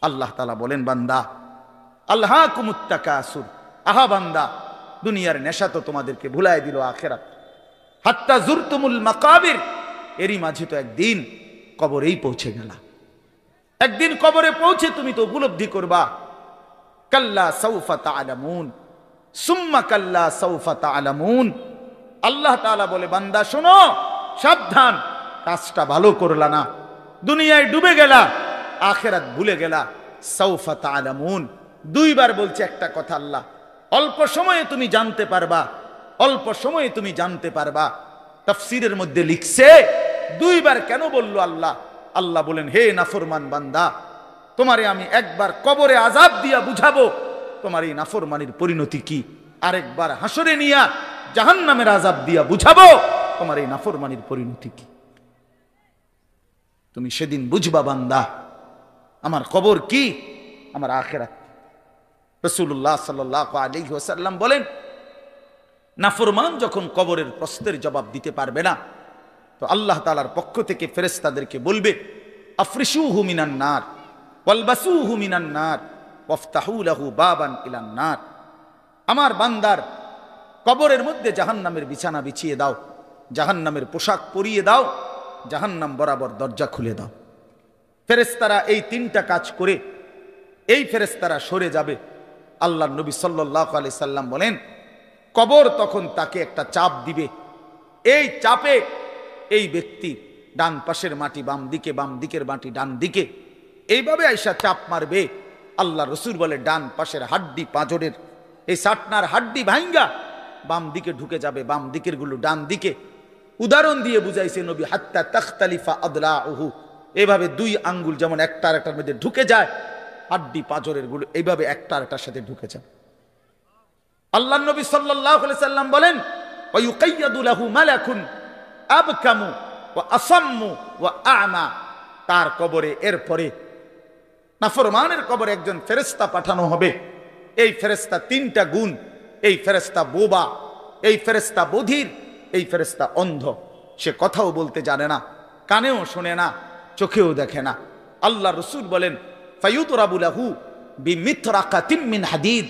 আল্লাহ তাআলা বলেন, বান্দা আলহাকুমুত তাকাসুর, আহা বান্দা দুনিয়ার নেশা তো তোমাদেরকে ভুলায় দিল আখিরাত। হাত্তা জুরতুমুল মাকাবির, এরই মাঝে তো একদিন কবরেই পৌঁছে গেলা। একদিন কবরে পৌঁছে তুমি তো উপলব্ধি করবা, কাল্লা সাউফা তা'লামুন সুম্মা কাল্লা সাউফা তা'লামুন। আল্লাহ তাআলা বলে, বান্দা শোনো, সাবধান, কাজটা ভালো করলা না, দুনিয়ায় ডুবে গেলা, আখিরাত ভুলে গেলা। সাউফা তা'লামুন, দুইবার বলছে একটা কথা আল্লাহ। অল্প সময়ে তুমি জানতে পারবা, অল্প সময়ে তুমি জানতে পারবা। তাফসীরের মধ্যে লিখছে দুইবার কেন বলল আল্লাহ? আল্লাহ বলেন, হে নাফরমান বান্দা, তোমারে আমি একবার কবরে আযাব দিয়া বুঝাবো তোমার এই নাফরমানির পরিণতি কি, আরেকবার হাসরে নিয়া জাহান্নামের আযাব দিয়া বুঝাবো তোমার এই নাফরমানির পরিণতি কি। তুমি সেদিন বুঝবা বান্দা, আমার কবর কি, আমার আখিরাত। রাসূলুল্লাহ সাল্লাল্লাহু আলাইহি ওয়াসাল্লাম বলেন, নাফরমান যখন কবরের প্রশ্নের জবাব দিতে পারবে না, তো আল্লাহ তাআলার পক্ষ থেকে ফেরেশতাদেরকে বলবে, আফরিশুহু মিনান নার ওয়ালবাসুহু মিনান নার ওয়াফতাহু লাহু বাবান ইলান নার। আমার বান্দার কবরের মধ্যে জাহান্নামের বিছানা বিছিয়ে দাও, জাহান্নামের পোশাক পরিয়ে দাও, জাহান্নাম বরাবর দরজা খুলে দাও। ফেরেশতারা এই তিনটা কাজ করে এই ফেরেশতারা সরে যাবে। আল্লাহর নবী সাল্লাল্লাহু আলাইহি সাল্লাম বলেন, কবর তখন তাকে একটা চাপ দিবে, এই চাপে এই ব্যক্তি ডান পাশের মাটি বাম দিকে, বাম দিকের মাটি ডান দিকে, এইভাবে আইসা চাপ মারবে। আল্লাহ রসুল বলে, ডান পাশের হাড্ডি পাঁজরের এই সাটনার হাড্ডি ভাঙ্গা বাম দিকে ঢুকে যাবে, বাম দিকের গুলো ডান দিকে। উদাহরণ দিয়ে বুঝাইছে নবী, হাত্তা তাখতালিফা আদলাউহু, এইভাবে দুই আঙ্গুল যেমন একটা আরেকটার মধ্যে ঢুকে যায়, হাড্ডি পাঁজরের গুলো এইভাবে একটা আরেকটার সাথে ঢুকে যায়। আল্লাহ নবী সাল্লাল্লাহু আলাইহি সাল্লাম বলেন, ওয়া ইউকাইয়াদু লাহু মালাকুন আবকামু ওয়া আসাম্মু ওয়া আ'মা। তার কবরে এরপরে নাফরমানের কবরে একজন ফেরেশতা পাঠানো হবে। এই ফেরেশতা তিনটা গুণ, এই ফেরেশতা বোবা, এই ফেরেশতা বধির, এই ফেরেশতা অন্ধ। সে কথাও বলতে জানে না, কানেও শোনে না, চোখেও দেখে না। আল্লাহ রসুল বলেন, ফায়ুতরাবু লাহু বিমিথরাকাতিম মিন হাদিদ।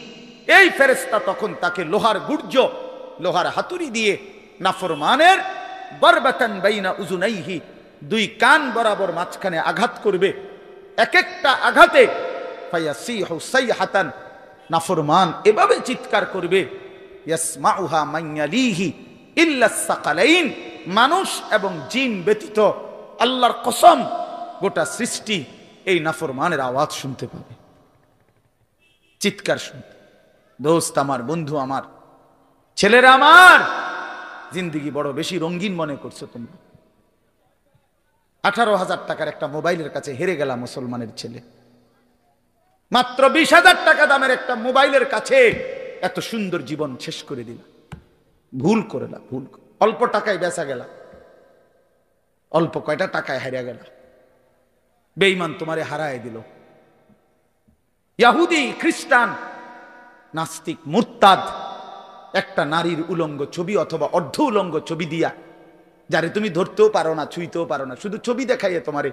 এই ফেরেশতা তখন তাকে লোহার গুর্জ, লোহার হাতুড়ি দিয়ে নাফরমানের বারবাতান বাইনা উযুনাইহি, দুই কান বরাবর মাঝখানে আঘাত করবে। এক একটা আঘাতে ফায়াসিহু সাইহাতান, নাফরমান এভাবে চিৎকার করবে, ইয়াসমাউহা মান ইয়ালিহি ইল্লা সাকালাইন, মানুষ এবং জিন ব্যতীত আল্লাহর কসম গোটা সৃষ্টি এই নাফরমানের আওয়াজ শুনতে পাবে, চিৎকার শুনতে। দোস্ত আমার, বন্ধু আমার, ছেলেরা আমার, জিন্দেগি বড় বেশি রঙিন মনে করছো তোমরা। 18,000 টাকার একটা মোবাইলের কাছে হেরে গেলাম মুসলমানের ছেলে। মাত্র 20,000 টাকা দামের একটা মোবাইলের কাছে এত সুন্দর জীবন শেষ করে দিলাম। ভুল করলাম, ভুল। অল্প টাকায় বেচা গেল, অল্প কয়টা টাকায় হারিয়ে গেল। বেঈমান তোমারে হারায় দিল। ইহুদি, খ্রিস্টান, নাস্তিক, মুরতাদ একটা নারীর উলঙ্গ ছবি অথবা অর্ধ উলঙ্গ ছবি দিয়া, যারে তুমি ধরতেও পারো না, ছুঁইতেও পারো না, শুধু ছবি দেখাইয়ে তোমারে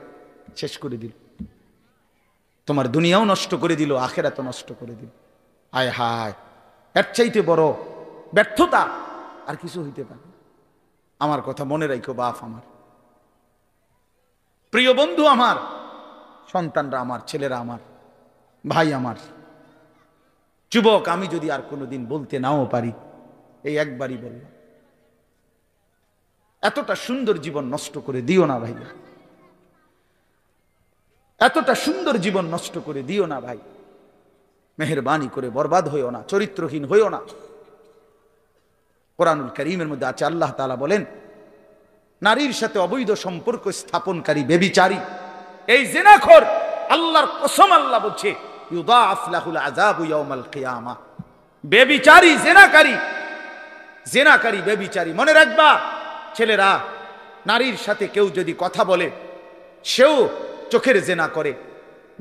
শেষ করে দিল। তোমার দুনিয়াও নষ্ট করে দিল, আখিরাতও নষ্ট করে দিল। হায় হায়, এর চাইতে বড় ব্যর্থতা আর কিছু হইতে পারে না। আমার কথা মনে রাখো বাপ আমার, প্রিয় বন্ধু আমার, সন্তানরা আমার, ছেলেরা আমার, ভাই আমার, যুবক, আমি যদি আর কোনোদিন বলতে নাও পারি, এই একবারই বললাম, এতটা সুন্দর জীবন নষ্ট করে দিও না ভাইয়া, এতটা সুন্দর জীবন নষ্ট করে দিও না ভাই। মেহেরবানি করে বরবাদ হইও না, চরিত্রহীন হইও না। কোরআনুল কারীমের মধ্যে আছে, আল্লাহ তাআলা বলেন, নারীর সাথে অবৈধ সম্পর্ক স্থাপনকারী ব্যভিচারী, এই জিনাখোর, আল্লাহর কসম আল্লাহ বলছে, ইউদাআফ লাহুল আযাবু ইয়াউমাল কিয়ামা। ব্যভিচারী, জিনাকারী, জিনাকারী, ব্যভিচারী। মনে রাখবা ছেলেরা, নারীর সাথে কেউ যদি কথা বলে, সেও চোখের জেনা করে।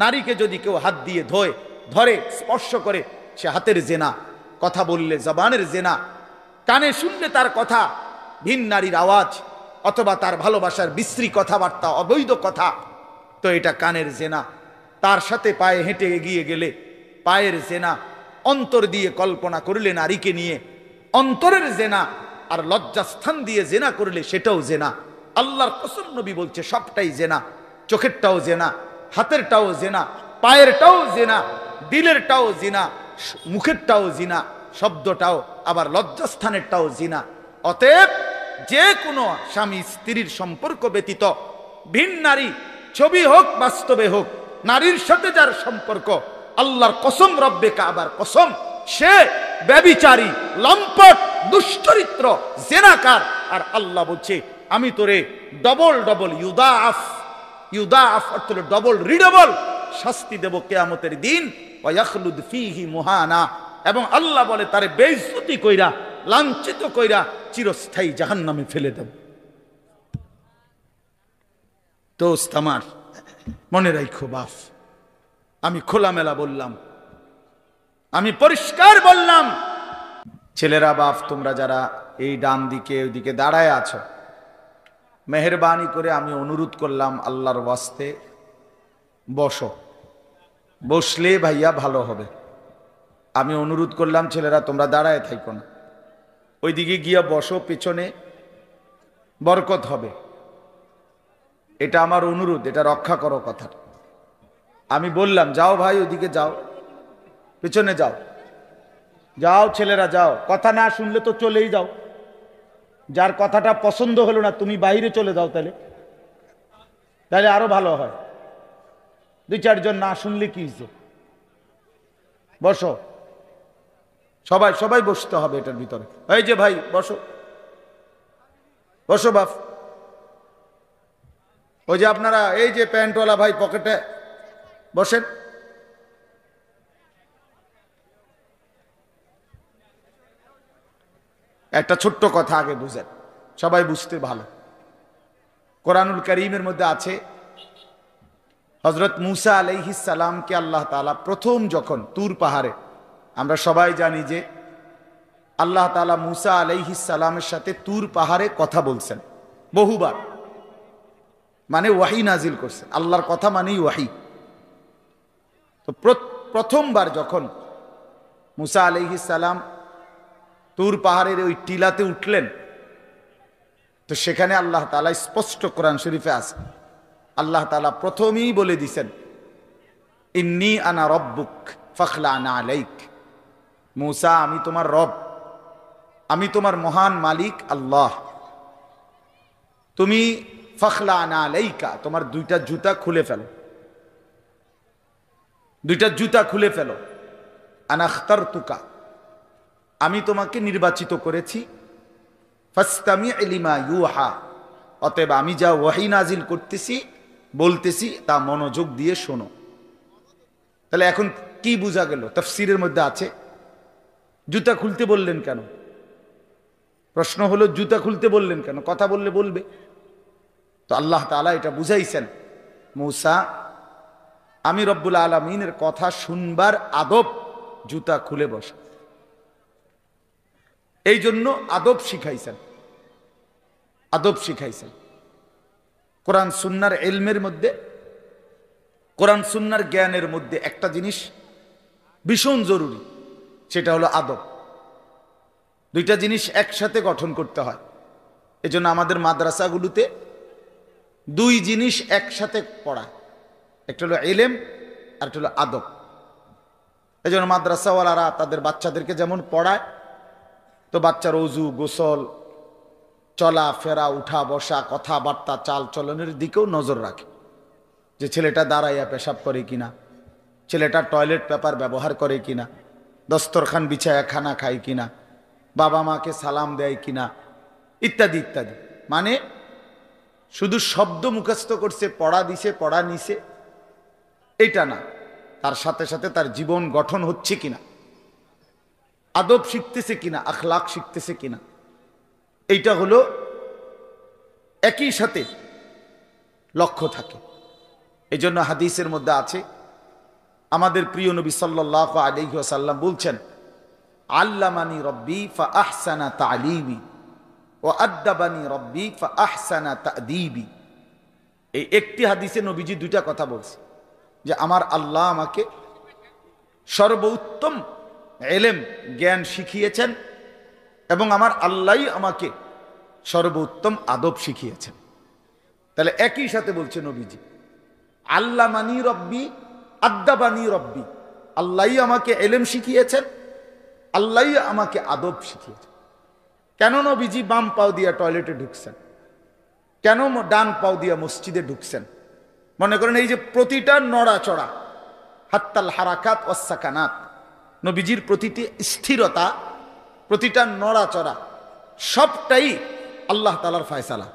নারীকে যদি কেউ হাত দিয়ে ধরে, স্পর্শ করে, সে হাতের জেনা। কথা বললে জবানের জেনা। কানে শুনলে তার কথা ভিন নারীর আওয়াজ অথবা তার ভালোবাসার বিশ্রী কথাবার্তা, অবৈধ কথা, তো এটা কানের জেনা। তার সাথে পায়ে হেঁটে এগিয়ে গেলে পায়ের জেনা, অন্তর দিয়ে কল্পনা করলে নারীকে নিয়ে অন্তরের জেনা, আর লজ্জাস্থান দিয়ে জেনা করলে সেটাও জেনা। আল্লাহর কসম নবী বলছে সবটাই জেনা। চোখেরটাও জেনা, হাতেরটাও জেনা, পায়েরটাও জেনা, দিলেরটাও জিনা, মুখেরটাও জিনা, শব্দটাও, আবার লজ্জাস্থানেরটাও জিনা। অতএব যে কোনো স্বামী স্ত্রীর সম্পর্ক ব্যতীত ভিন নারী, ছবি হোক বাস্তবে হোক, নারীর সাথে যার সম্পর্ক, আল্লাহর কসম, রব্বে কাবার কসম, সে ব্যভিচারী, লম্পট, দুশ্চরিত্র, জেনাকার। আর আল্লাহ বলছে আমি তোরে ডবল ডবল ইউদাআফ অর্থ ডবল রিডবল শাস্তি দেব কিয়ামতের দিন। ওয়া ইয়াখলুদ ফীহি মুহানা, এবং আল্লাহ বলে তারে বেইজ্জতি কইরা, লাঞ্ছিত কইরা চিরস্থায়ী জাহান্নামে ফেলে দেব। দোস্ত আমার, মনে রাখো বাপ, আমি খোলামেলা বললাম, আমি পরিষ্কার বললাম। ছেলেরা বাপ, তোমরা যারা এই ডান দিকে ওইদিকে দাঁড়ায় আছো, মেহেরবানি করে আমি অনুরোধ করলাম আল্লাহর ওয়াস্তে বসো। বসলে ভাইয়া ভালো হবে। আমি অনুরোধ করলাম ছেলেরা তোমরা দাঁড়ায় থাকো না, ওইদিকে গিয়া বসো, পেছনে বরকত হবে। এটা আমার অনুরোধ, এটা রক্ষা করো কথা। আমি বললাম যাও ভাই, ওইদিকে যাও, পেছনে যাও, যাও ছেলেরা যাও। কথা না শুনলে তো চলেই যাও। যার কথাটা পছন্দ হলো না তুমি বাইরে চলে যাও, তাহলে আরো ভালো হয়। দুই চারজন না শুনলে কি হয়েছে? বসো, সবাই সবাই বসতে হবে এটার ভিতরে। এই যে ভাই বসো, বসো বাপ। ওই যে আপনারা এই যে প্যান্টওয়ালা ভাই পকেটে বসেন। একটা ছোট্ট কথা আগে বুঝেন, সবাই বুঝতে ভালো। কোরআনুল কারীমের মধ্যে আছে হযরত মূসা আলাইহিস সালামকে আল্লাহ তাআলা প্রথম যখন তুর পাহাড়ে, আমরা সবাই জানি যে আল্লাহ তাআলা মূসা আলাইহিস সালামের সাথে তুর পাহাড়ে কথা বলছেন বহুবার, মানে ওয়াহি নাজিল করছেন। আল্লাহর কথা মানেই ওয়াহি। তো প্রথমবার যখন মূসা আলাইহিস সালাম তুর পাহাড়ের ওই টিলাতে উঠলেন, তো সেখানে আল্লাহ তাআলা স্পষ্ট কোরআন শরীফে আছে, আল্লাহ তাআলা প্রথমেই বলে দিছেন ইন্নী আনা রব্বুক ফাখলা'না আলাইক। মূসা, আমি তোমার রব, আমি তোমার মহান মালিক আল্লাহ। তুমি ফাখলা'না আলাইকা, তোমার দুইটা জুতা খুলে ফেলো, দুইটা জুতা খুলে ফেলো। আনা আখতারতুকা, আমি তোমাকে নির্বাচিত করেছি। ফাসতামি' লিমা ইউহা, অতএব আমি যা ওয়াহি নাজিল করতেছি বলতেছি তা মনোযোগ দিয়ে শোনো। তাহলে এখন কি বোঝা গেল? তাফসীরের মধ্যে আছে জুতা খুলতে বললেন কেন? প্রশ্ন হলো জুতা খুলতে বললেন কেন? কথা বললে বলবে। তো আল্লাহ তাআলা এটা বুঝাইছেন, মূসা আমি রব্বুল আলামিনের কথা শুনবার আদব জুতা খুলে বসা, এই জন্য আদব শিখাইছেন, আদব শিখাইছেন। কোরআন সুন্নাহর ইলমের মধ্যে, কোরআন সুন্নাহর জ্ঞানের মধ্যে একটা জিনিস ভীষণ জরুরি, সেটা হলো আদব। দুইটা জিনিস একসাথে গঠন করতে হয়। এজন্য আমাদের মাদ্রাসাগুলোতে দুই জিনিস একসাথে পড়ায়, একটা হলো ইলম আর একটা হলো আদব। এজন্য মাদ্রাসাওয়ালারা তাদের বাচ্চাদেরকে যেমন পড়ায়, তো বাচ্চার ওযু, গোসল, চলা ফেরা, উঠা বসা, কথাবার্তা, চাল চলনের দিকেও নজর রাখে, যে ছেলেটা দাঁড়াইয়া পেশাব করে কিনা, ছেলেটা টয়লেট পেপার ব্যবহার করে কিনা, দস্তরখান বিছায়া খানা খায় কিনা, বাবা মাকে সালাম দেয় কিনা, ইত্যাদি ইত্যাদি। মানে শুধু শব্দ মুখস্থ করছে, পড়া দিছে, পড়া নিছে, এটা না, তার সাথে সাথে তার জীবন গঠন হচ্ছে কিনা, আদব শিখতেছে কিনা, আখলাক শিখতেছে কিনা, এইটা হলো একই সাথে লক্ষ্য থাকে। এই জন্য হাদিসের মধ্যে আছে, আমাদের প্রিয় নবী সাল্লাল্লাহু আলাইহি ওয়াসাল্লাম বলছেন, আল্লামানি রব্বি ফাআহসানা তা'লিমি ওয়া আদ্দাবানি রব্বি ফাআহসানা তা'দীবি। এই একটি হাদিসে নবীজি দুইটা কথা বলছে। যে আমার আল্লাহ আমাকে সর্বোত্তম এলেম জ্ঞান শিখিয়েছেন এবং আমার আল্লাহই আমাকে সর্বোত্তম আদব শিখিয়েছেন। তাহলে একই সাথে বলছে নবীজি, আল্লামানি রব্বি আদ্দাবানি রব্বি, আল্লাহই আমাকে এলেম শিখিয়েছেন, আল্লাহই আমাকে আদব শিখিয়েছেন। কেন নবীজি বাম পাও দিয়া টয়লেটে ঢুকছেন? কেন ডান পাও দিয়া মসজিদে ঢুকছেন? মনে করেন এই যে প্রতিটা নড়াচড়া, হাত্তাল হারাকাত ওয়াসসাকানাত, নবীজির প্রতিটি স্থিরতা, প্রতিটা নড়াচড়া সবটাই আল্লাহ তাআলার ফয়সালা,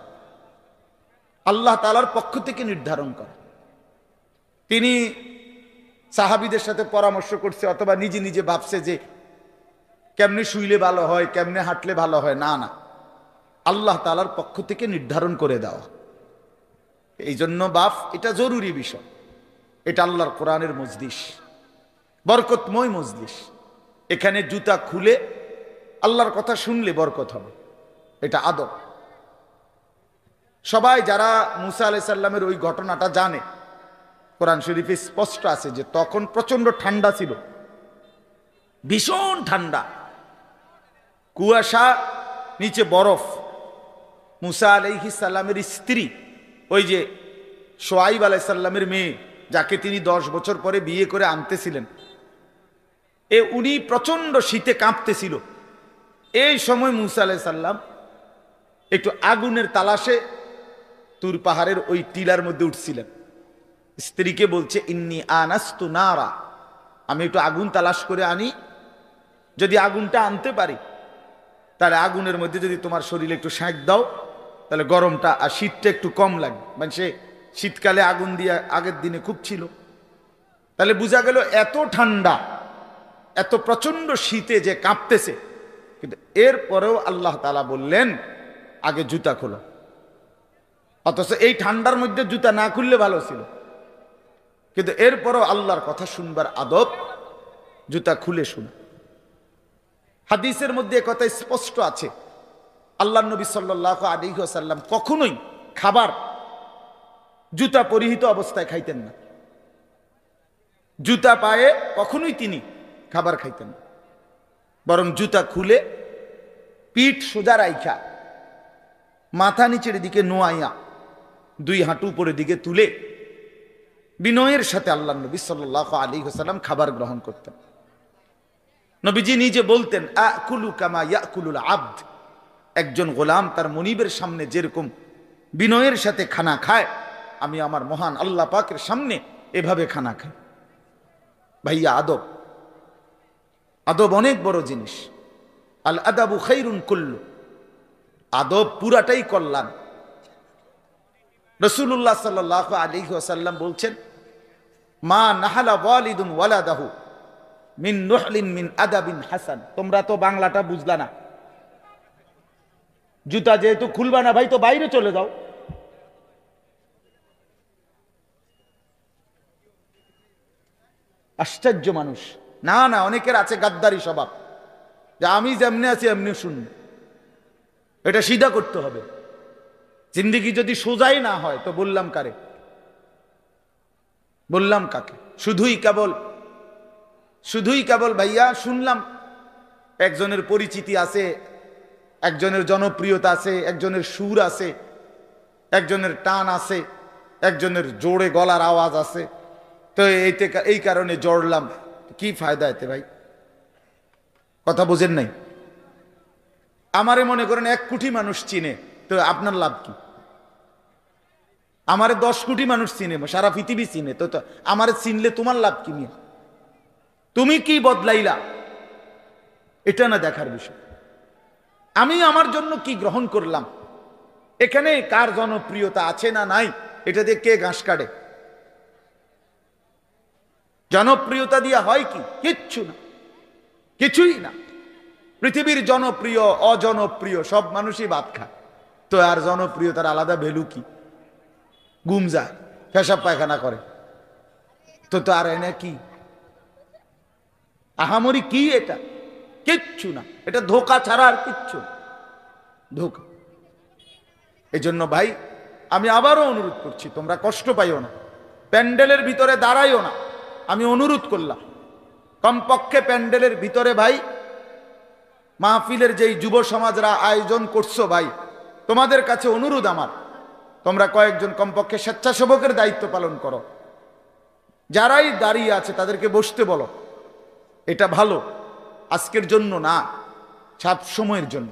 আল্লাহ তাআলার পক্ষ থেকে নির্ধারণ করা। তিনি সাহাবীদের সাথে পরামর্শ করছে অথবা নিজে নিজে ভাবছে যে কেমনে শুইলে ভালো হয়, কেমনে হাঁটলে ভালো হয়, না না, আল্লাহ তাআলার পক্ষ থেকে নির্ধারণ করে দেওয়া। এই জন্য বাপ, এটা জরুরি বিষয়। এটা আল্লাহর কোরআনের মজলিস, বরকতময় মজলিস। এখানে জুতা খুলে আল্লাহর কথা শুনলে বরকত হবে, এটা আদব। সবাই যারা মুসা আলাইহিস সালামের ওই ঘটনাটা জানে, কোরআন শরীফে স্পষ্ট আছে যে তখন প্রচন্ড ঠান্ডা ছিল, ভীষণ ঠান্ডা, কুয়াশা, নিচে বরফ। মুসা আলাইহিস সালামের স্ত্রী, ওই যে শোয়াইব আলাইহিস সালামের মেয়ে, যাকে তিনি 10 বছর পরে বিয়ে করে আনতেছিলেন, উনি প্রচন্ড শীতে কাঁপতেছিল। এই সময় মুসা আলাইহিস সালাম একটু আগুনের তালাশে তুর পাহাড়ের ওই টিলার মধ্যে উঠছিলেন। স্ত্রীকে বলছে, ইন্নী আনাস্তু নারা, আমি একটু আগুন তালাশ করে আনি, যদি আগুনটা আনতে পারি তাহলে আগুনের মধ্যে যদি তোমার শরীরে একটু সেঁক দাও তাহলে গরমটা আর শীতটা একটু কম লাগবে। মানে সে শীতকালে আগুন দিয়ে আগের দিনে খুব ছিল, তাহলে বোঝা গেল এত ঠান্ডা, এত প্রচন্ড শীতে যে কাঁপতেছে। কিন্তু এরপরেও আল্লাহ তাআলা বললেন আগে জুতা খোলো। অথচ এই ঠান্ডার মধ্যে জুতা না খুললে ভালো ছিল, কিন্তু এরপরও আল্লাহর কথা শুনবার আদব, জুতা খুলে শুন। হাদিসের মধ্যে কথা স্পষ্ট আছে, আল্লাহর নবী সাল্লাল্লাহু আলাইহি ওয়াসাল্লাম কখনোই খাবার জুতা পরিহিত অবস্থায় খাইতেন না। জুতা পায়ে কখনোই তিনি খাবার খাইতেন না, বরং জুতা খুলে পিঠ সোজা রাইখা, মাথা নিচের দিকে নোয়াইয়া, 2 হাঁটু উপরের দিকে তুলে বিনয়ের সাথে আল্লাহর নবী সাল্লাল্লাহু আলাইহি ওয়াসাল্লাম খাবার গ্রহণ করতেন। নবীজি নিজে বলতেন, আকুলু কামা ইয়াকুলুল আবদ, একজন গোলাম তার মনিবের সামনে যেরকম বিনয়ের সাথে খানা খায়, আমি আমার মহান আল্লাহ পাকের সামনে এভাবে খানা খাই। ভাইয়া, আদব, আদব অনেক বড় জিনিস। আল আদাবু খাইরুন কুল্লু, আদব পুরাটাই কল্যাণ। রাসূলুল্লাহ সাল্লাল্লাহু আলাইহি ওয়াসাল্লাম বলছেন, মা নাহালা ওয়ালিদুন ওয়ালাদাহু মিন নুহলিন মিন আদাবিন হাসান। তোমরা তো বাংলাটা বুঝলা না, জুতা যেহেতু খুলবা না ভাই, তো বাইরে চলে যাও। আশ্চর্য মানুষ। না না, অনেকের আছে গাদ্দারি স্বভাব, যে আমি যেমনি আছি এমনি শুনবো। এটা সিধা করতে হবে। জিন্দেগি যদি সোজাই না হয় তো বললাম কারে, বললাম কাকে? শুধুই কেবল ভাইয়া শুনলাম একজনের পরিচিতি আছে, একজনের জনপ্রিয়তা আছে, একজনের সুর আছে, একজনের টান আছে, একজনের জোরে গলার আওয়াজ আছে, তো এই কারণে জড়লাম। কি ফায়দা এতে ভাই? কথা বোঝেন নাই? আমারে মনে করেন 1 কোটি মানুষ চিনে, তো আপনার লাভ কি? আমারে 10 কোটি মানুষ চিনে, সারা পৃথিবী চিনে, তো আমারে চিনলে তোমার লাভ কি নিয়ে? তুমি কি বদলাইলা, এটা না দেখার বিষয়। আমি আমার জন্য কি গ্রহণ করলাম, এখানে কার জনপ্রিয়তা আছে না নাই, এটা দিয়ে কে ঘাস কাটে? জনপ্রিয়তা দিয়ে হয় কি? কিচ্ছু না, কিছুই না। পৃথিবীর জনপ্রিয় অজনপ্রিয় সব মানুষই ভাত খায়, তো আর জনপ্রিয়তার আলাদা ভ্যালু কি? ঘুম যায়, পেশাব পায়খানা করে, তো আর এনে কি আহামরি কি? এটা কিচ্ছু না, এটা ধোঁকা ছাড়া আর কিচ্ছু, ধোঁকা। এই জন্য ভাই আমি আবারও অনুরোধ করছি, তোমরা কষ্ট পাইও না। প্যান্ডেলের ভিতরে দাঁড়াইও না, আমি অনুরোধ করলাম। কমপক্ষে প্যান্ডেলের ভিতরে ভাই, মাহফিলের যেই যুব সমাজরা আয়োজন করছো ভাই, তোমাদের কাছে অনুরোধ আমার, তোমরা কয়েকজন কমপক্ষে স্বেচ্ছাসেবকের দায়িত্ব পালন করো। যারাই দাঁড়িয়ে আছে তাদেরকে বসতে বলো। এটা ভালো, আজকের জন্য না, সব সময়ের জন্য।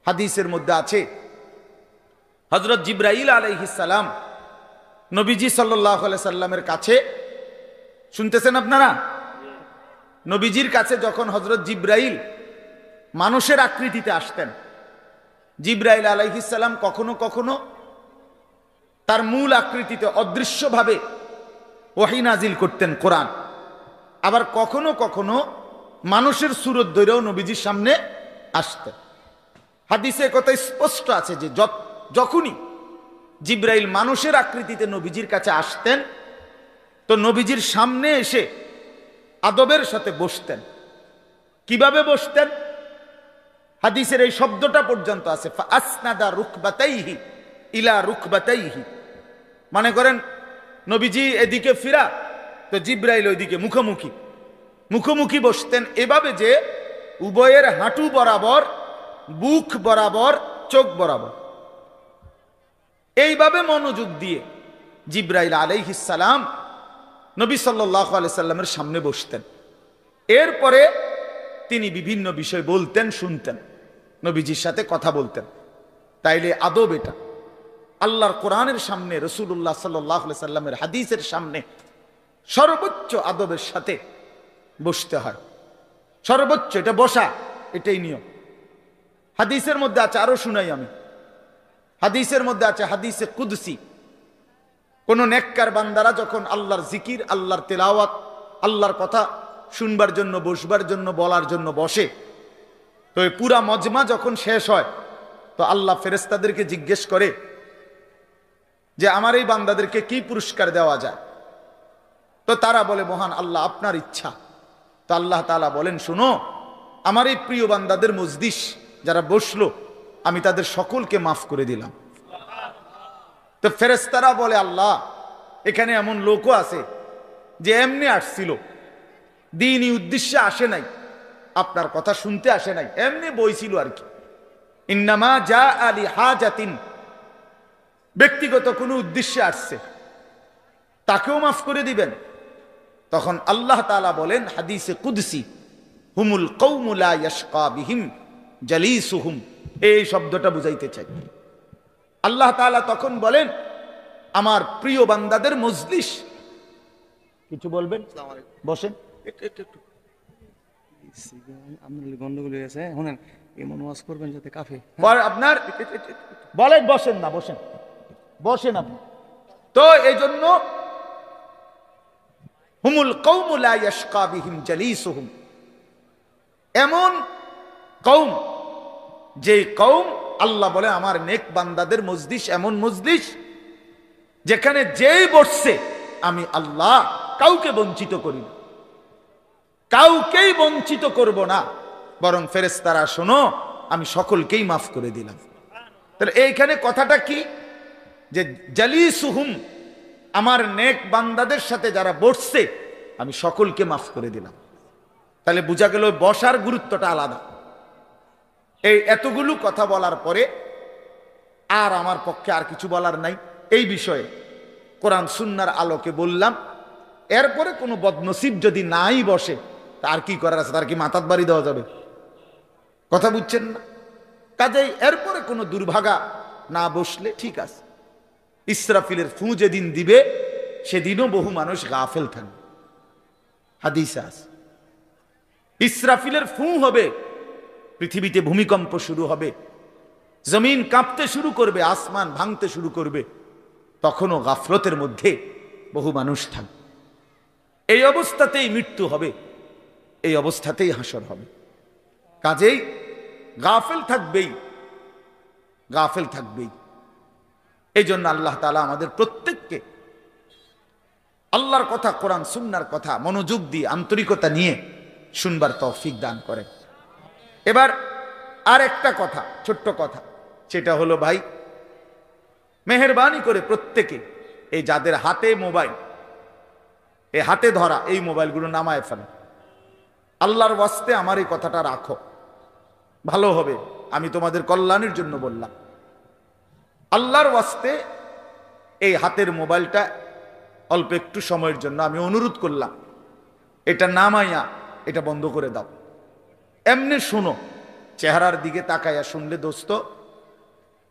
হাদিসের মধ্যে আছে হযরত জিবরাইল আলাইহিস সালাম নবীজি সাল্লাল্লাহু আলাইহি সাল্লামের কাছে, শুনতেছেন আপনারা, নবীজির কাছে যখন হযরত জিবরাইল মানুষের আকৃতিতে আসতেন, জিবরাইল আলাইহিস সালাম কখনো কখনো তার মূল আকৃতিতে অদৃশ্যভাবে ওহী নাজিল করতেন কোরআন, আবার কখনো কখনো মানুষের সুরত ধরেও নবীজির সামনে আসতেন। হাদিসে কথা স্পষ্ট আছে যে যখনই জিবরাইল মানুষের আকৃতিতে নবীজির কাছে আসতেন, তো নবীজির সামনে এসে আদবের সাথে বসতেন। কিভাবে বসতেন? হাদিসের এই শব্দটা পর্যন্ত আছে, ফাসনাদা রুকবাতাইহি ইলা রুকবাতাইহি। মনে করেন নবীজি এদিকে ফিরা, তো জিবরাইল ওইদিকে মুখোমুখি মুখোমুখি বসতেন, এভাবে যে উভয়ের হাঁটু বরাবর, বুক বরাবর, চোখ বরাবর, এইভাবে মনোযোগ দিয়ে জিবরাইল আলাইহিস সালাম নবী সাল্লাল্লাহু আলাইহি সাল্লামের সামনে বসতেন। এরপরে তিনি বিভিন্ন বিষয় বলতেন, শুনতেন, নবীজির সাথে কথা বলতেন। তাইলে আদব এটা, আল্লাহর কোরআনের সামনে, রাসূলুল্লাহ সাল্লাল্লাহু আলাইহি সাল্লামের হাদিসের সামনে সর্বোচ্চ আদবের সাথে বসতে হয়, সর্বোচ্চ, এটা বসা, এটাই নিয়ম। হাদিসের মধ্যে আছে, আরো শুনাই আমি, হাদিসের মধ্যে আছে, হাদিসে কুদসি, কোন নেককার বান্দারা যখন আল্লাহর জিকির, আল্লাহর তেলাওয়াত, আল্লাহর কথা শুনবার জন্য, বসবার জন্য, বলার জন্য বসে, তো এই পুরা মজমা যখন শেষ হয়, তো আল্লাহ ফেরেশতাদেরকে জিজ্ঞেস করে যে আমার এই বান্দাদেরকে কি পুরস্কার দেওয়া যায়? তো তারা বলে, মহান আল্লাহ, আপনার ইচ্ছা। তো আল্লাহ তাআলা বলেন, শুনো, আমার এই প্রিয় বান্দাদের মজলিস যারা বসলো, আমি তাদের সকলকে মাফ করে দিলাম। তো ফেরেশতারা বলে, আল্লাহ, এখানে এমন লোকও আছে যে এমনি আসছিল, দ্বীনি উদ্দেশ্যে আসে নাই, আপনার কথা শুনতে আসে নাই, এমনি বইছিল আর কি, ইন্নামা জা আলি হাজাতিন, ব্যক্তিগত কোনো উদ্দেশ্যে আসছে, তাকেও মাফ করে দিবেন। তখন আল্লাহ তাআলা বলেন হাদিসে কুদসি, হুমুল কওমু লা ইয়াশকা বিহিম জালিসুহুম, এই শব্দটা বুঝাইতে চাই। আল্লাহ তাআলা তখন বলেন, আমার প্রিয় বান্দাদের মজলিস, কিছু বলবেন? বসেন, গন্ডগোল হয়ে গেছে, শুনেন, এমন ওয়াজ করবেন যাতে কাফে আপনার বলেন, বসেন না, বসেন, বসেন আপনি। তো এই জন্য হুমুল কওমু লা ইয়াশকা বিহিম জালিসুহুম, এমন কওম, যে কওম, আল্লাহ বলে আমার নেক বান্দাদের মজলিস এমন মজলিস যেখানে যেই বসছে আমি আল্লাহ কাউকে বঞ্চিত করি না, কাউকেই বঞ্চিত করব না, বরং ফেরেশতারা শোনো, আমি সকলকেই মাফ করে দিলাম। তাহলে এইখানে কথাটা কি, যে জালিসুহুম, আমার নেক বান্দাদের সাথে যারা বসছে আমি সকলকে মাফ করে দিলাম। তাহলে বোঝা গেল বসার গুরুত্বটা আলাদা। এই এতগুলো কথা বলার পরে আর আমার পক্ষে আর কিছু বলার নাই এই বিষয়ে, কোরআন সুন্নাহর আলোকে বললাম। এরপরে কোনো বদনসিব যদি নাই বসে, তার কি করার আছে? তার কি মাথাত বাড়ি দেওয়া যাবে? কথা বুঝছেন না? কাজেই এরপরে কোনো দুর্ভাগা না বসলে ঠিক আছে। ইসরাফিলের ফু যেদিন দিবে সেদিনও বহু মানুষ গাফেল থাকবে, হাদিসে আছে। ইসরাফিলের ফু হবে, পৃথিবীতে ভূমিকম্প শুরু হবে, জমিন কাঁপতে শুরু করবে, আসমান ভাঙতে শুরু করবে, তখনও গাফলতের মধ্যে বহু মানুষ থাকবে। এই অবস্থাতেই মৃত্যু হবে, এই অবস্থাতেই হাসর হবে। কাজেই গাফেল থাকবেই, গাফেল থাকবেই। এই জন্য আল্লাহ তাআলা আমাদের প্রত্যেককে আল্লাহর কথা, কোরআন সুন্নাহর কথা মনোযোগ দিয়ে, আন্তরিকতা নিয়ে শুনবার তৌফিক দান করেন। এবার আর একটা কথা, ছোট্ট কথা, সেটা হলো ভাই, মেহেরবানি করে প্রত্যেকে এই যাদের হাতে মোবাইল, এই হাতে ধরা এই মোবাইলগুলো নামায় ফেলো। আল্লাহর ওয়াস্তে আমার এই কথাটা রাখো, ভালো হবে। আমি তোমাদের কল্যাণের জন্য বললাম। আল্লাহর ওয়াস্তে এই হাতের মোবাইলটা অল্প একটু সময়ের জন্য আমি অনুরোধ করলাম, এটা নামাইয়া এটা বন্ধ করে দাও। এমনি শুনো, চেহারার দিকে তাকাইয়া শুনলে দোস্ত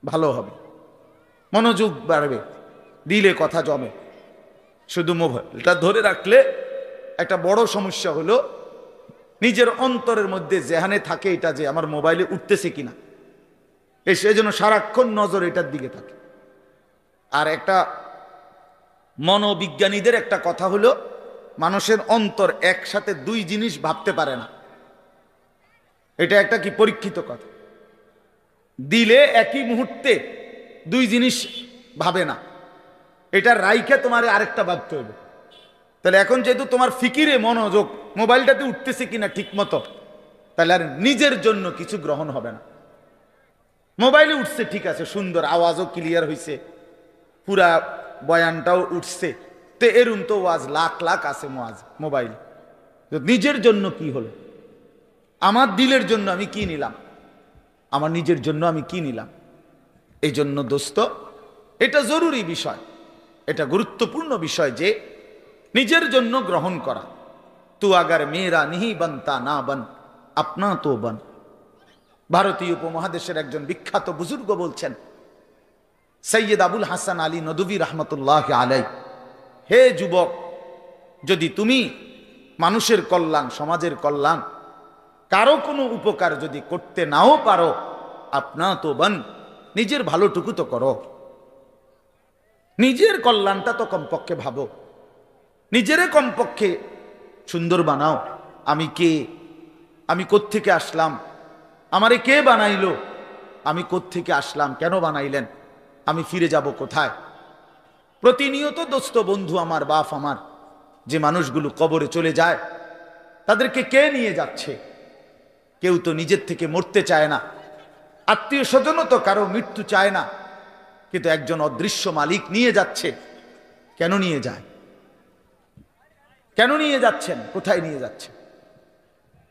ভালো হবে, মনোযোগ বাড়বে, দিলে কথা জমে। শুধু মোবাইলটা ধরে রাখলে একটা বড় সমস্যা হলো নিজের অন্তরের মধ্যে জেহানে থাকে এটা যে আমার মোবাইলে উঠতেছে কিনা, সেই জন্য সারাক্ষণ নজর এটার দিকে থাকে। আর একটা মনোবিজ্ঞানীদের একটা কথা হলো, মানুষের অন্তর একসাথে দুই জিনিস ভাবতে পারে না। এটা একটা কি পরীক্ষিত কথা, দিলে একই মুহূর্তে দুই জিনিস ভাবে না। এটা রাইখে তোমার আরেকটা ভাবতে হবে। তাহলে এখন যেহেতু তোমার ফিকিরে মনোযোগ মোবাইলটাতে উঠতেছে কিনা ঠিক মতো, তাহলে আর নিজের জন্য কিছু গ্রহণ হবে না। মোবাইলে উঠছে ঠিক আছে, সুন্দর, আওয়াজও ক্লিয়ার হয়েছে, পুরা বয়ানটাও উঠছে, তো এরম তো ওয়াজ লাখ লাখ আছে মোবাইল। নিজের জন্য কি হলো? আমার দিলের জন্য আমি কি নিলাম? আমার নিজের জন্য আমি কি নিলাম? এই জন্য দোস্ত, এটা জরুরি বিষয়, এটা গুরুত্বপূর্ণ বিষয় যে নিজের জন্য গ্রহণ করা। তু আগার মেয়েরা নিহি বনতা না বন, আপনা তো বন। ভারতীয় উপমহাদেশের একজন বিখ্যাত বুজুর্গ বলছেন, সৈয়দ আবুল হাসান আলী নদভী রহমতুল্লাহ আলাই, হে যুবক, যদি তুমি মানুষের কল্যাণ, সমাজের কল্যাণ, কারো কোনো উপকার যদি করতে নাও পারো, আপনা তো বন, নিজের ভালোটুকু তো করো, নিজের কল্যাণটা তো কমপক্ষে ভাবো, নিজেরে কমপক্ষে সুন্দর বানাও। আমি কে? আমি কোত্থেকে আসলাম? আমারে কে বানাইলো? আমি কোত্থেকে আসলাম? কেন বানাইলেন? আমি ফিরে যাব কোথায়? প্রতিনিয়ত দোস্ত, বন্ধু আমার, বাপ আমার, যে মানুষগুলো কবরে চলে যায়, তাদেরকে কে নিয়ে যাচ্ছে? কেউ তো নিজের থেকে মরতে চায় না, আত্মীয় স্বজনও তো কারো মৃত্যু চায় না, কিন্তু একজন অদৃশ্য মালিক নিয়ে যাচ্ছে। কেন নিয়ে যায়? কেন নিয়ে যাচ্ছেন? কোথায় নিয়ে যাচ্ছেন?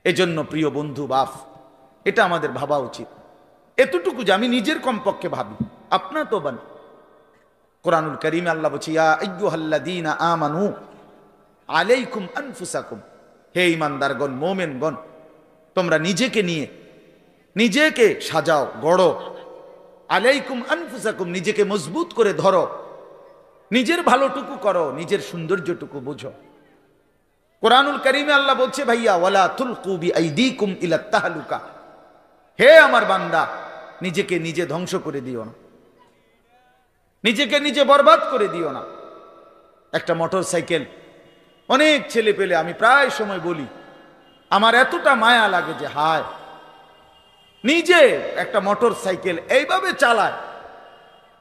এজন্য প্রিয় বন্ধু, বাপ, এটা আমাদের ভাবা উচিত, এতটুকু যে আমি নিজের কমপক্ষে ভাবি, আপনা তো বান। কোরআনুল কারীমে আল্লাহ বলছে, ইয়া আইয়ুহাল্লাযীনা আমানু আলাইকুম আনফুসাকুম, হে ঈমানদারগণ, মুমিনগণ, তোমরা নিজেকে নিয়ে নিজেকে সাজাও, গড়ো। আলাইকুম আনফুসাকুম, নিজেকে মজবুত করে ধরো, নিজের ভালোটুকু করো, নিজের সৌন্দর্যটুকু বুঝো। কোরআনুল কারীমে আল্লাহ বলছে, ভাইয়া, ওয়ালা তুলকু বিআইদিকুম ইলা তাহলুকা, হে আমার বান্দা, নিজেকে নিজে ধ্বংস করে দিও না, নিজেকে নিজে বরবাদ করে দিও না। একটা মোটর সাইকেল, অনেক ছেলে পেলে, আমি প্রায় সময় বলি, আমার এতটা মায়া লাগে যে হায়, নিজে একটা মোটর সাইকেল এইভাবে চালায়,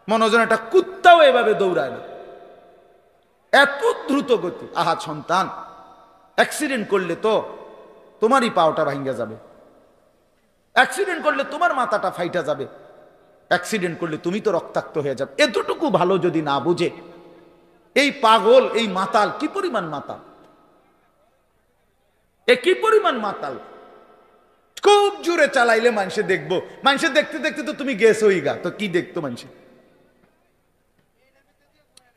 মনে হয় একটা কুত্তাও এভাবে দৌড়ায় না, এত দ্রুত গতি। আহা সন্তান, অ্যাক্সিডেন্ট করলে তো তোমারই পাওটা ভাঙ্গা যাবে, অ্যাক্সিডেন্ট করলে তোমার মাথাটা ফাইটা যাবে, অ্যাক্সিডেন্ট করলে তুমি তো রক্তাক্ত হয়ে যাবে। এতটুকু ভালো যদি না বুঝে এই পাগল, এই মাতাল, কি পরিমাণ মাতাল, এ কি পরিমাণ মাতাল! খুব জোরে চালাইলে মানুষে দেখবো, মানুষে দেখতে দেখতে তো তুমি গেছোই গা, তো কি দেখতো মানুষে?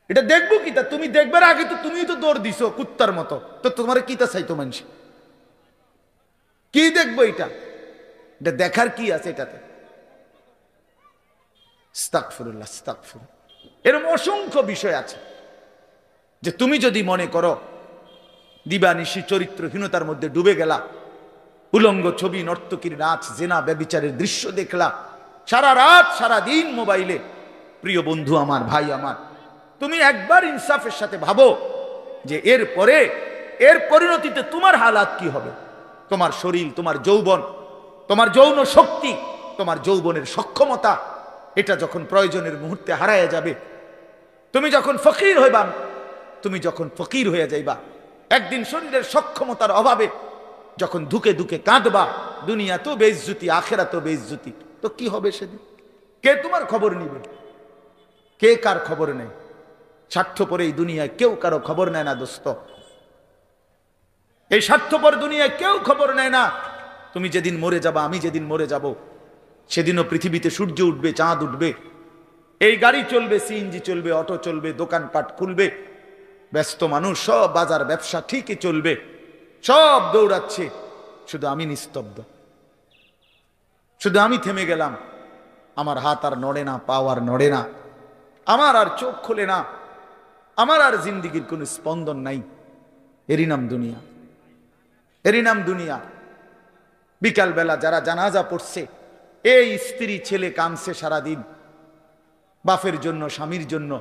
এটা দেখবো কি? তা তুমি দেখবার আগে তো তুমি তো দৌড় দিছো কুত্তার মতো, তো তোমার কি তা চাইতো মানুষ? কি দেখবো এটা? এটা দেখার কি আছে এটাতে? আস্তাগফিরুল্লাহ, আস্তাগফিরুল্লাহ। এরকম অসংখ্য বিষয় আছে যে তুমি যদি মনে করো দিবানিশি চরিত্রহীনতার মধ্যে ডুবে গেলা, উলঙ্গ ছবি, নর্তকীর নাচ, জেনা, ব্যভিচারের দৃশ্য দেখলা, সারা রাত সারা দিন মোবাইলে, প্রিয় বন্ধু আমার, ভাই আমার, তুমি একবার ইনসাফের সাথে ভাবো যে এরপরে এর পরিণতিতে তোমার হালাত কি হবে? তোমার শরীর, তোমার যৌবন, তোমার যৌন শক্তি, তোমার যৌবনের সক্ষমতা, এটা যখন প্রয়োজনের মুহূর্তে হারায় যাবে, তুমি যখন ফকির হইবা, তুমি যখন ফকির হয়ে যাইবা, একদিন শরীরের সক্ষমতার অভাবে যখন ধুকে ধুকে কাঁদবা, দুনিয়া তো বেইজ্জতি, আখিরাত তো বেইজ্জতি, তো কি হবে সেদিন? কে তোমার খবর নিবে? কে কার খবর নেই? স্বার্থপর এই দুনিয়ায় কেউ কারো খবর নেয় না দোস্ত। এই স্বার্থপর দুনিয়ায় কেউ খবর নেয় না। তুমি যেদিন মরে যাবা, আমি যেদিন মরে যাব, সেদিনও পৃথিবীতে সূর্য উঠবে, চাঁদ উঠবে, এই গাড়ি চলবে, সিএনজি চলবে, অটো চলবে, দোকানপাট খুলবে, ব্যস্ত মানুষ সব বাজার ব্যবসা ঠিকই চলবে, সব দৌড়াচ্ছে, শুধু আমি নিস্তব্ধ, শুধু আমি থেমে গেলাম। আমার হাত আর নড়ে না, পা আর নড়ে না, আমার আর চোখ খোলে না, আমার আর জিন্দিগির কোনো স্পন্দন নাই। এরই নাম দুনিয়া, এরই নাম দুনিয়া। বিকালবেলা যারা জানাজা পড়ছে, এই স্ত্রী ছেলে কাঁদছে সারাদিন বাপের জন্য, স্বামীর জন্য,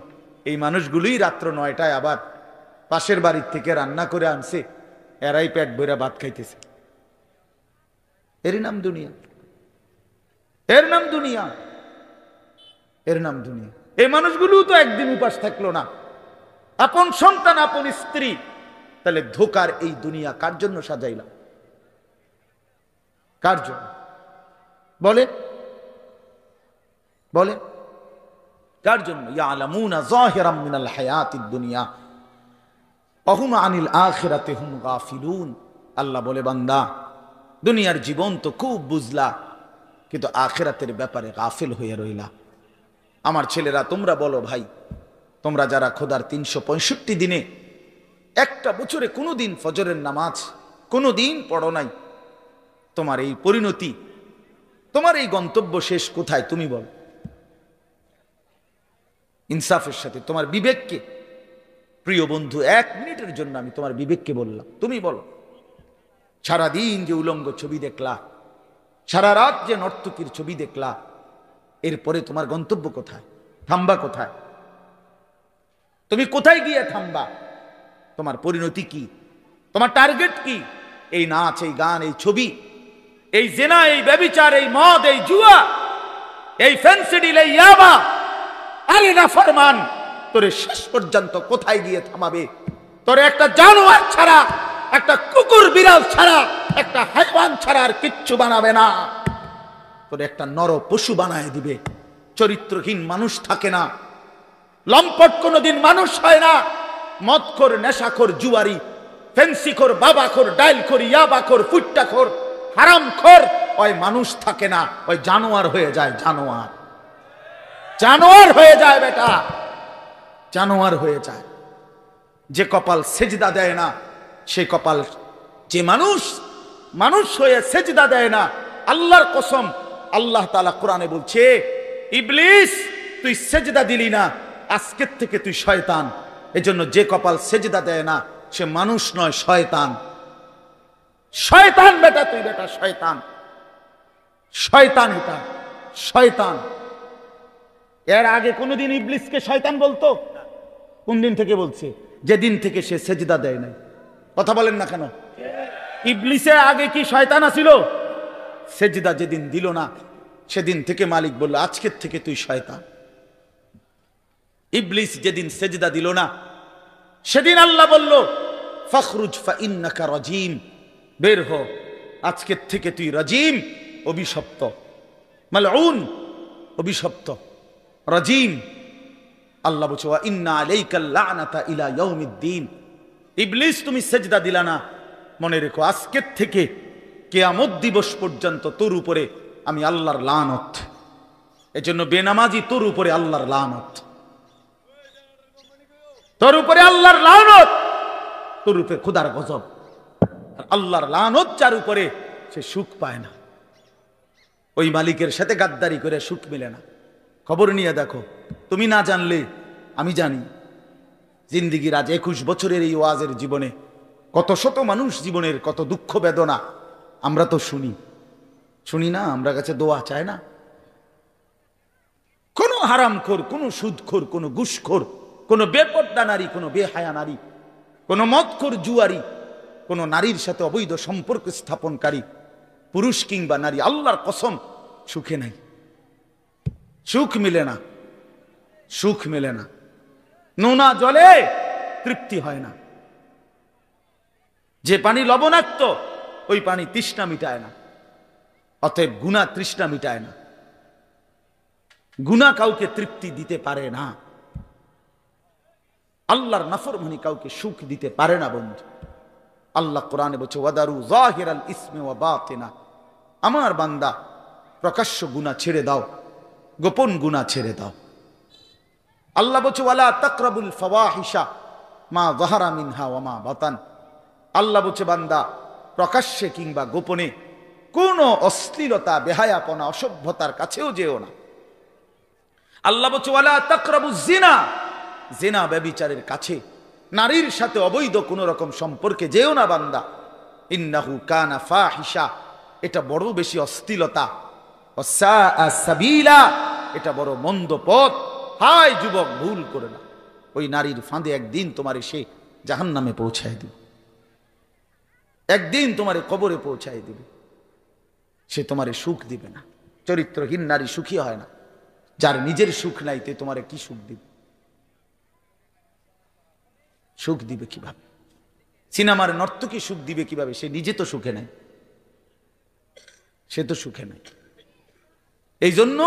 এই মানুষগুলোই রাত্র 9টায় আবার পাশের বাড়ির থেকে রান্না করে আনছে, এরাই পেট ভরে ভাত খাইতেছে। এরই নাম দুনিয়া, এর নাম দুনিয়া, এর নাম দুনিয়া। এই মানুষগুলো তো একদিন উপাস থাকলো না, আপন সন্তান, আপন স্ত্রী। তাহলে ধোকার এই দুনিয়া কার জন্য সাজাইলাম? কার জন্য বলে? বলে কার জন্য? ইয়ালামুনা যাহিরাম মিনাল হায়াতিদ দুনিয়া ওয়া হুম আনিল আখিরাতি হুম গাফিলুন। আল্লাহ বলে, বান্দা দুনিয়ার জীবন তো খুব বুঝলা, কিন্তু আখিরাতের ব্যাপারে গাফিল হয়ে রইলা। আমার ছেলেরা, তোমরা বলো ভাই, তোমরা যারা খোদার 365 দিনে একটা বছরে কোনোদিন ফজরের নামাজ কোনোদিন পড়ো নাই, তোমার এই পরিণতি, তোমার এই গন্তব্য শেষ কোথায় তুমি বলো? ইনসাফের সাথে তোমার বিবেককে, প্রিয় বন্ধু, 1 মিনিটের জন্য আমি তোমার বিবেককে বললাম, তুমি বলো, সারাদিন যে উলঙ্গ ছবি দেখলা, সারা রাত যে নর্তকীর ছবি দেখলা, এরপরে তোমার গন্তব্য কোথায়? থামবা কোথায়? তুমি কোথায় গিয়ে থামবা? তোমার পরিণতি কি? তোমার টার্গেট কি? এই নাচ, এই গান, এই ছবি, এই জেনা, এই ব্যভিচার, এই মদ, এই জুয়া, এই ফেন্সিডিল, এই ইয়াবা, আরে না ফরমান, তোরে শেষ পর্যন্ত কোথায় গিয়ে থামাবে? তোরে একটা জানোয়ার ছাড়া, একটা কুকুর বিড়াল ছাড়া, একটা হাইওয়ান ছাড়া আর কিচ্ছু বানাবে না। তোরে একটা নর পশু বানায় দিবে। চরিত্রহীন মানুষ থাকে না, লম্পট কোনোদিন মানুষ হয় না। মদখোর, নেশাখোর, জুয়ারি, ফেন্সিখোর, বাবাখোর, ডাইলখোর, ইয়াবাখোর, ফুট্টাখোর, হারামখোর, ওই মানুষ থাকে না, ওই জানোয়ার হয়ে যায়। জানোয়ার, জানোয়ার হয়ে যায় বেটা, জানোয়ার হয়ে যায়। যে কপাল সেজদা দেয় না, সে কপাল, যে মানুষ মানুষ হয়ে সেজদা দেয় না, আল্লাহর কসম, আল্লাহ তাআলা কোরআনে বলছে, ইবলিস তুই সেজদা দিলি না, আজকের থেকে তুই শয়তান। এজন্য যে কপাল সেজদা দেয় না, সে মানুষ নয়, শয়তান। শয়তান বেটা, তুই বেটা শয়তান, শয়তান, এটা শয়তান। এর আগে কোনদিন ইবলিসকে শয়তান বলতো? কোন দিন থেকে বলছে? যেদিন থেকে সে সেজদা দেয় নাই। কথা বলেন না কেন? ইবলিসের আগে কি শয়তান আছিল? সেজদা যেদিন দিল না, সেদিন থেকে মালিক বলল, আজকের থেকে তুই শয়তান। ইবলিস যেদিন সেজদা দিল না, সেদিন আল্লাহ বলল, ফখরুজ ফাইন্নাকা রাজিম, বের হ, আজকের থেকে তুই রাজিম, অভিশপ্ত, মালউন, অভিশপ্ত, রাজিম। আল্লাহ বলছে, ওয়া ইন্না আলাইকাল লা'নাতা ইলা ইয়াউমিদ্দিন। ইবলিস তুমি সেজদা দিলা না, মনে রেখো আজকের থেকে কিয়ামত দিবস পর্যন্ত তোর উপরে আমি আল্লাহর লানত। এজন্য বেনামাজি তোর উপরে আল্লাহর লানত, তোর উপরে আল্লাহর লানত, তোর উপরে খোদার গজব। আর আল্লাহর লানত যার উপরে, সে সুখ পায় না। ওই মালিকের সাথে গাদ্দারি করে সুখ মিলে না। খবর নিয়ে দেখো, তুমি না জানলে আমি জানি। জিন্দিগির আজ 21 বছরের এই ওয়াজের জীবনে কত শত মানুষ জীবনের কত দুঃখ বেদনা আমরা তো শুনি না? আমরা কাছে দোয়া চায় না? কোন হারামখোর, কোন সুদখোর, কোন ঘুষখোর, কোন বেপর্দা নারী, কোন বেহায়া নারী, কোন মদখোর জুয়ারি, কোন নারীর সাথে অবৈধ সম্পর্ক স্থাপনকারী পুরুষ কিংবা নারী, আল্লাহর কসম সুখে নাই, সুখ মিলে না, সুখ মেলে না। নোনা জলে তৃপ্তি হয় না। যে পানি লবণাক্ত, ওই পানি তৃষ্ণা মিটায় না। অতএব গুনাহ তৃষ্ণা মিটায় না, গুনাহ কাউকে তৃপ্তি দিতে পারে না। আল্লাহর নাফরমানি কাউকে সুখ দিতে পারে না বন্ধু। আল্লাহ কোরআনে বলছে ওয়াদারু যাহিরাল ইসমি ওয়া বাতিনা, আমার বান্দা প্রকাশ্য গুনাহ ছেড়ে দাও, গোপন গুনাহ ছেড়ে দাও। আল্লাহ বলছে ওয়ালা তাকরাবুল ফাওয়াহিশা মা যাহারা মিনহা ওয়া মা বাতান, আল্লাহ বলছে বান্দা প্রকাশ্যে কিংবা গোপনে কোনো অশ্লীলতা, বেহায়াপনা, অসভ্যতার কাছেও যেও না। আল্লাহ বলছে ওয়ালা তাকরাবুজ জিনা, জিনা ব্যভিচারের কাছে, নারীর সাথে অবৈধ কোন রকম সম্পর্কে যেও না বান্দা। ইন্নাহু কানা ফাহিশা, এটা বড় বেশি অশ্লীলতা। ওয়াসাআ সাবিলা, এটা বড় মন্দ পথ। হায় যুবক, ভুল করে না, ওই নারীর ফাঁদে একদিন তোমারে সে জাহান্নামে পৌঁছায় দিবে, একদিন তোমারে কবরে পৌঁছায় দিবে, সে তোমারে সুখ দিবে না। চরিত্রহীন নারী সুখী হয় না। যার নিজের সুখ নাই তে তোমারে কি সুখ দিবে? সুখ দিবে কিভাবে? সিনেমার নর্তকী সুখ দিবে কিভাবে? সে নিজে তো সুখে নাই, সে তো সুখে নাই। এই জন্য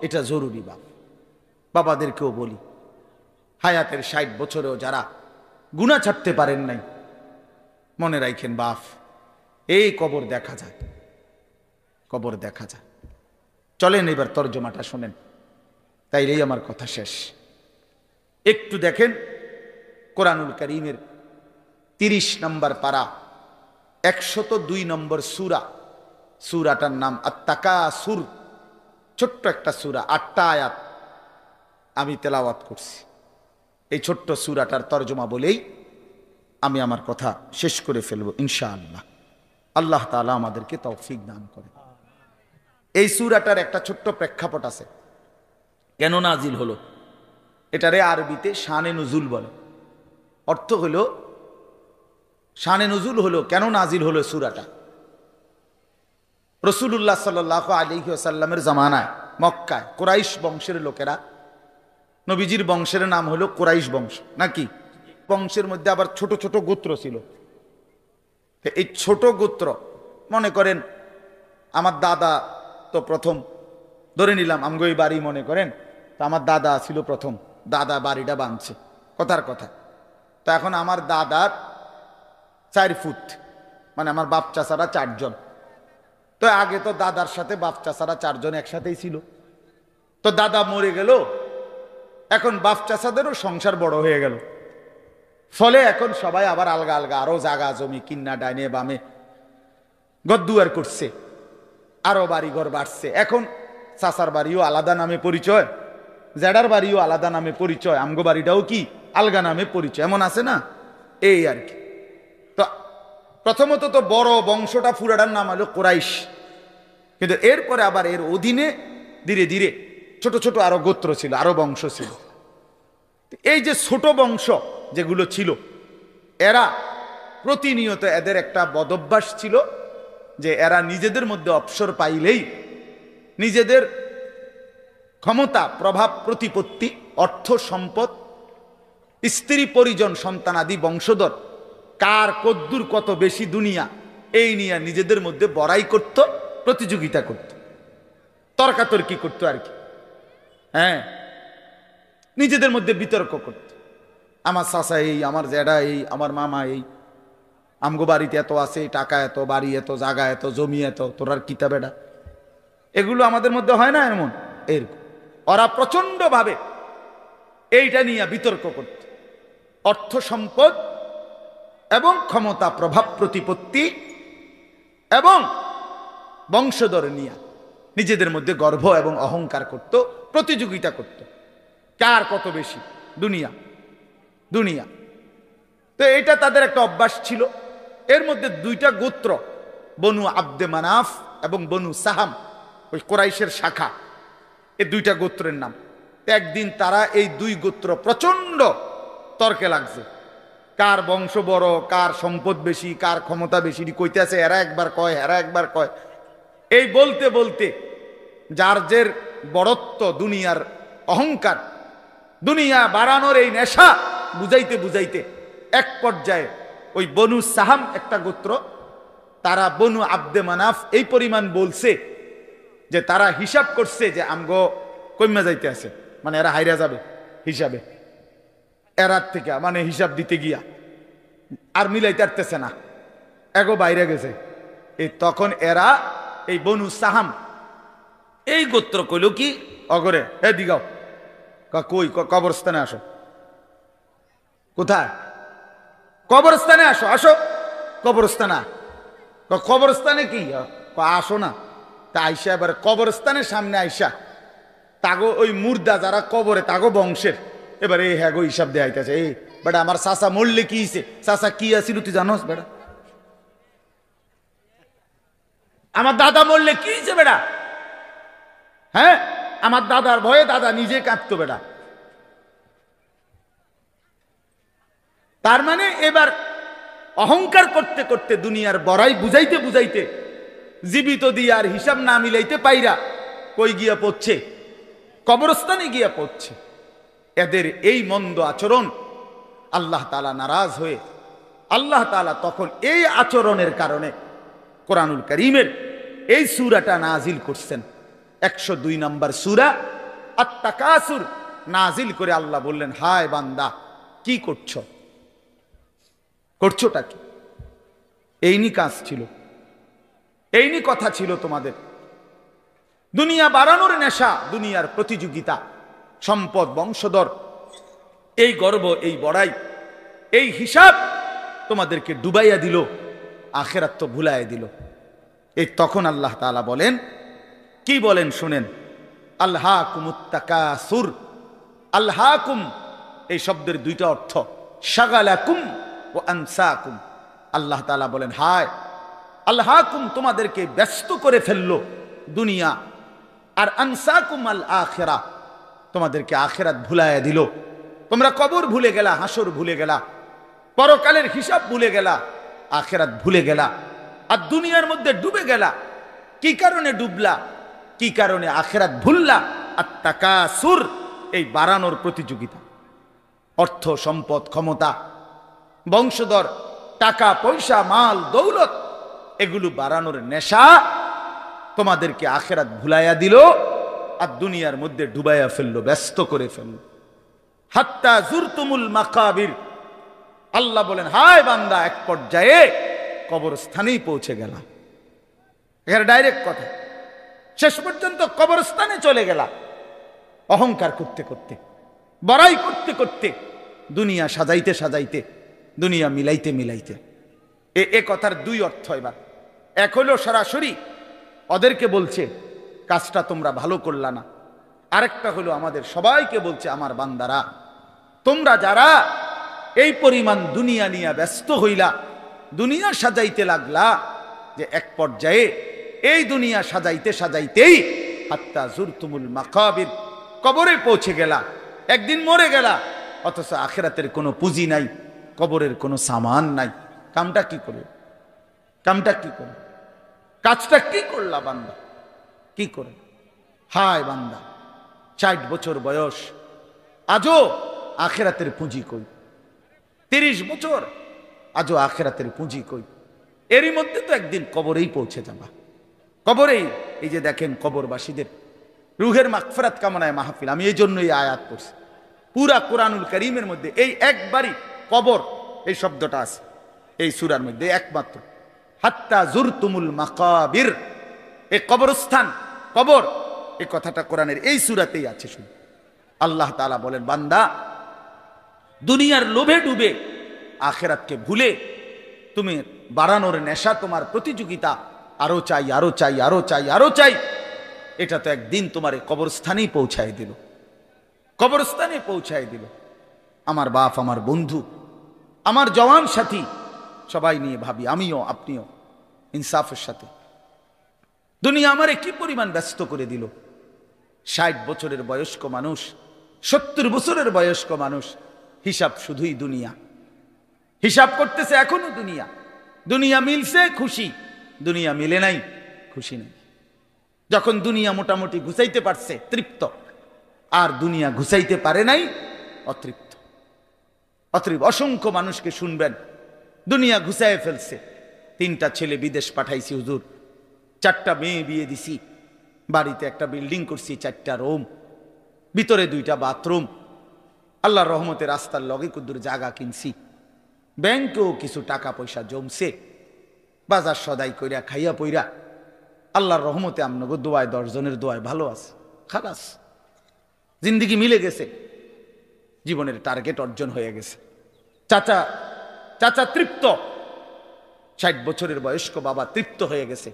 এটা জরুরি। বাবাদেরকেও বলি, হায়াতের ৬০ বছরেও যারা গুনাহ ছাড়তে পারেন নাই, মনে রাখেন বাপ, এই কবর দেখা যায়, কবর দেখা যায়। চলেন এবার তর্জমাটা শোনেন, তাইলেই আমার কথা শেষ। একটু দেখেন কোরআনুল কারীমের ৩০ নম্বর পারা ১০২ নম্বর সূরা, সূরাটার নাম আত-তাকাসুর। ছোট্ট একটা সূরা, ৮টা আয়াত আমি তেলাওয়াত করছি। এই ছোট্ট সূরাটার তর্জমা বলেই আমি আমার কথা শেষ করে ফেলবো ইনশাআল্লাহ। আল্লাহ তাআলা আমাদেরকে তৌফিক দান করে। এই সূরাটার একটা ছোট্ট প্রেক্ষাপট আছে, কেন নাজিল হলো। এটারে আরবিতে শানে নুজুল বলে। অর্থ হলো, শানে নুজুল হলো কেন নাজিল হলো সূরাটা। রাসূলুল্লাহ সাল্লাল্লাহু আলাইহি ওয়াসাল্লামের জামানায় মক্কায় কুরাইশ বংশের লোকেরা, নবীজির বংশের নাম হলো কুরাইশ বংশ নাকি, বংশের মধ্যে আবার ছোট ছোট গোত্র ছিল। এই ছোট গোত্র, মনে করেন আমার দাদা তো প্রথম, ধরে নিলাম আমগোই বাড়ি মনে করেন, তো আমার দাদা ছিল প্রথম, দাদা বাড়িটা বাঁধছে, কথার কথা। তো এখন আমার দাদার 4 ফুট, মানে আমার বাপ চাচারা 4 জন। তো আগে তো দাদার সাথে বাপ চাচারা 4 জন একসাথেই ছিল। তো দাদা মরে গেল, এখন বাপ চাচাদেরও সংসার বড় হয়ে গেল, ফলে এখন সবাই আবার আলগা আলগা আরো জায়গা জমি কিন্না ডাইনে বামে গদ্দুয়ার করছে, আরো বাড়ি ঘর বাড়ছে। এখন চাচার বাড়িও আলাদা নামে পরিচয়, জেডার বাড়িও আলাদা নামে পরিচয়, আমগো বাড়িটাও কি আলগা নামে পরিচয়, এমন আছে না, এই আর কি। তো প্রথমত তো বড় বংশটা পুরাটার নাম হলো কুরাইশ, কিন্তু এরপরে আবার এর অধীনে ধীরে ধীরে ছোট ছোট আরো গোত্র ছিল, আরো বংশ ছিল। এই যে ছোট বংশ যেগুলো ছিল, এরা প্রতিনিয়ত, এদের একটা বদভ্যাস ছিল যে এরা নিজেদের মধ্যে অবসর পাইলেই নিজেদের ক্ষমতা, প্রভাব, প্রতিপত্তি, অর্থ সম্পদ, স্ত্রী পরিজন, সন্তানাদি, বংশধর, কার কদ্দুর কত বেশি দুনিয়া, এই নিয়ে নিজেদের মধ্যে বড়াই করত, প্রতিযোগিতা করত, তর্কাতর্কি করতো আর কি। হ্যাঁ, নিজেদের মধ্যে বিতর্ক করত। আমার চাচা এই, আমার জেডা এই, আমার মামা এই, আমগো বাড়িতে এত আছে, টাকা এত, বাড়ি এত, জায়গা এত, জমি এত, তোরার কিতাবেডা, এগুলো আমাদের মধ্যে হয় না এমন? এরকম ওরা প্রচন্ড ভাবে এইটা নিয়ে বিতর্ক করত। অর্থ সম্পদ এবং ক্ষমতা, প্রভাব, প্রতিপত্তি এবং বংশধর নিয়ে নিজেদের মধ্যে গর্ব এবং অহংকার করত, প্রতিযোগিতা করত, কার কত বেশি দুনিয়া দুনিয়া। তো এটা তাদের একটা অভ্যাস ছিল। এর মধ্যে 2টা গোত্র, বনু আব্দে মানাফ এবং বনু সাহাম, ওই কুরাইশের শাখা, এই 2টা গোত্রের নাম। একদিন তারা এই 2 গোত্র প্রচন্ড তর্কে লাগছে, কার বংশ বড়, কার সম্পদ বেশি, কার ক্ষমতা বেশি, কইতেছে, এরা একবার কয়, এরা একবার কয়। এই বলতে বলতে যার জের বড়ত্ব, দুনিয়ার অহংকার, দুনিয়া বাড়ানোর এই নেশা বুঝাইতে বুঝাইতে এক পর্যায়ে ওই বনু সাহাম একটা গোত্র, তারা বনু আব্দে মানাফ এই পরিমাণ বলছে যে তারা হিসাব করছে যে আমগো কইমা যাইতে আছে, মানে এরা হাইরা যাবে হিসাবে। এরার থেকে মানে হিসাব দিতে গিয়া আর মিলাইতে পারতেছে না, এগো বাইরে গেছে। এই তখন এরা এই বনু সাহাম এই গোত্র কইল কি অগরে এ দিগাও কই কবরস্থানে আসো। কোথায়? কবরস্থানে আসো, আসো কবরস্থানে। কবরস্থানে কি আসো না? তা আইসা এবার কবরস্থানের সামনে আইসা তাগো ওই মুর্দা যারা কবরে তাগো বংশের এবার এই হ্যাগো হিসাব দেয়া আইতাছে। এই বেটা আমার চাচা মরলে কি হইছে, চাচা কি আছিল তুই জানোস বেটা? আমার দাদা মরলে কি হয়েছে বেটা? হ্যাঁ, আমার দাদার ভয়ে দাদা নিজে কাঁদতো বেটা। তার মানে এবার অহংকার করতে করতে দুনিয়ার বড়াই বুঝাইতে বুঝাইতে জীবিত দিয়ে আর হিসাব না মিলাইতে পাইরা কই গিয়া পড়ছে? কবরস্থানে গিয়া পড়ছে। এদের এই মন্দ আচরণ আল্লাহ তাআলা নারাজ হয়ে আল্লাহ তাআলা তখন এই আচরণের কারণে কোরআনুল কারীমের এই সূরাটা নাজিল করছেন। 102 নম্বর সূরা আত-তাকাসুর নাজিল করে আল্লাহ বললেন, হায় বান্দা কি করছো? করছোটা কি? এইনি কাজ ছিল, এইনি কথা ছিল তোমাদের। দুনিয়া বাড়ানোর নেশা, দুনিয়ার প্রতিযোগিতা, সম্পদ, বংশধর, এই গর্ব, এই বড়াই, এই হিসাব তোমাদেরকে ডুবাইয়া দিল, আখিরাত তো ভুলাইয়া দিল। এই তখন আল্লাহ তাআলা বলেন, কি বলেন শুনেন, আলহাকুমুত তাকাসুর। আলহাকুম এই শব্দের দুইটা অর্থ, শাগালাকুম ও আনসাকুম। আল্লাহ তাআলা বলেন, হায় আলহাকুম তোমাদেরকে ব্যস্ত করে ফেললো দুনিয়া, আর আনসাকুম আল আখিরা তোমাদেরকে আখিরাত ভুলাইয়া দিল। তোমরা কবর ভুলে গেলা, হাসর ভুলে গেলা, পরকালের হিসাব ভুলে গেলা, আখিরাত ভুলে গেলা, আর দুনিয়ার মধ্যে ডুবে গেলা। কি কারণে ডুবলা? কি কারণে আখিরাত ভুললা? আত-তাকাসুর এই বাড়ানোর প্রতিযোগিতা, অর্থ সম্পদ, ক্ষমতা, বংশধর, টাকা পয়সা, মাল দৌলত, এগুলো বাড়ানোর নেশা তোমাদেরকে আখিরাত ভুলাইয়া দিল আর দুনিয়ার মধ্যে ডুবাইয়া ফেললো, ব্যস্ত করে ফেললো। হাত্তা জুরতুমুল মাকাবির। আল্লাহ বলেন, হায় বান্দা এক পর্যায়ে কবরস্থানেই পৌঁছে গেলা। এখানে ডাইরেক্ট কথা, শেষ পর্যন্ত কবরস্থানে চলে গেলা। অহংকার করতে করতে, বড়াই করতে করতে, দুনিয়া সাজাইতে সাজাইতে, দুনিয়া মিলাইতে মিলাইতে। এ কথার দুই অর্থ। এবার এক হলো সরাসরি ওদেরকে বলছে কাজটা তোমরা ভালো করলা না, আরেকটা হলো আমাদের সবাইকে বলছে, আমার বান্দারা তোমরা যারা এই পরিমাণ দুনিয়া নিয়ে ব্যস্ত হইলা, দুনিয়া সাজাইতে লাগলা, যে এক পর্যায়ে এই দুনিয়া সাজাইতে সাজাইতেই হাত্তা জুরতুমুল মাকাবির কবরে পৌঁছে গেলা, একদিন মরে গেলা, অথচ আখিরাতের কোনো পুঁজি নাই, কবরের কোনো সামান নাই। কামটা কি করে? কামটা কি করে? কাজটা কি করলা বান্দা? কি করে? হায় বান্দা 60 বছর বয়স, আজও আখিরাতের পুঁজি কই? 30 বছর, আজও আখিরাতের পুঁজি কই? এরই মধ্যে তো একদিন কবরেই পৌঁছে যাবা। কবরেই, এই যে দেখেন কবরবাসীদের রুহের মাগফিরাত কামনায় মাহফিল, আমি এই জন্যই আয়াত করছি। পুরা কোরআনুল কারীমের মধ্যে এই একবারই কবর এই শব্দটা আছে এই সূরার মধ্যে একমাত্র। হাত্তা জুরতুমুল মাকাবির, এই কবরস্থান, কবর, এই কথাটা কোরআনের এই সূরাতেই আছে। শুনুন, আল্লাহ তাআলা বলেন, বান্দা দুনিয়ার লোভে ডুবে আখিরাতকে ভুলে তুমি বাড়ানোর নেশা, তোমার প্রতিযোগিতা, আরো চাই, আরো চাই, আরো চাই, আরো চাই, এটা তো একদিন তোমার কবরস্থানেই পৌঁছায় দিল, কবরস্থানে পৌঁছায় দিল। আমার বাপ, আমার বন্ধু, আমার জওয়ান সাথী, সবাই নিয়ে ভাবি, আমিও আপনিও ইনসাফের সাথে। দুনিয়া আমারে কি পরিমাণ ব্যস্ত করে দিল। 60 বছরের বয়স্ক মানুষ, 70 বছরের বয়স্ক মানুষ, হিসাব শুধুই দুনিয়া, হিসাব করতেছে এখনো দুনিয়া। দুনিয়া মিলছে খুশি, দুনিয়া মিলে নাই খুশি নেই। যখন দুনিয়া মোটামুটি ঘুষাইতে পারছে তৃপ্ত, আর দুনিয়া ঘুষাইতে পারে নাই অতৃপ্ত। অতএব অসংখ্য মানুষকে শুনবেন দুনিয়া ঘুষায় ফেলছে। 3টা ছেলে বিদেশ পাঠাইছি হুজুর, 4টা মেয়ে বিয়ে দিছি, বাড়িতে একটা বিল্ডিং করছি, 4টা রুম, ভিতরে 2টা বাথরুম, আল্লাহর রহমতে রাস্তার লগে কুদ্দুর জায়গা কিনছি, ব্যাংকেও কিছু টাকা পয়সা জমছে, বাজার সদাই কইরা খাইয়া পইরা আল্লাহর রহমতে আমনগো দোয়ায় 10 জনের দোয়ায় ভালো আছে, খালাস জিন্দিগি মিলে গেছে, জীবনের টার্গেট অর্জন হয়ে গেছে। চাচা চাচা তৃপ্ত, 60 বছরের বয়স্ক বাবা তৃপ্ত হয়ে গেছে,